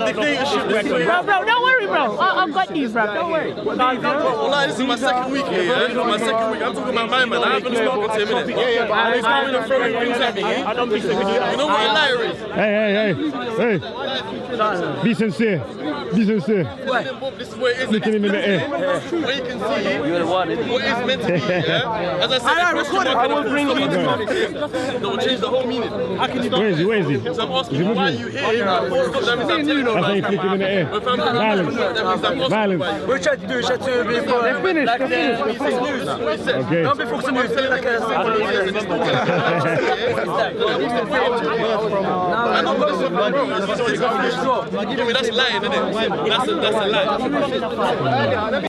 Bro, don't worry, bro. I've got these, bro. Don't worry. Well, this is my second week here, yeah? This is my second week. I'm talking about my man. I haven't spoken to him in it. But he's coming and throwing things at me. I don't think so. You know what a liar is? Hey. Be sincere. Be sincere. This is where it is. Looking him in the air. Where you can see what is meant to be, yeah? As I said, the question mark will bring you that will change the whole meaning. Where is he? So I'm asking you why you here. That means I'm telling you I think flick him in the air. If I'm Violence. that means I'm asking Violence. why you. We're trying to do it before. They're finished. Okay. Don't be focusing on it like a I know, but this is that's lying, isn't it? That's a lie.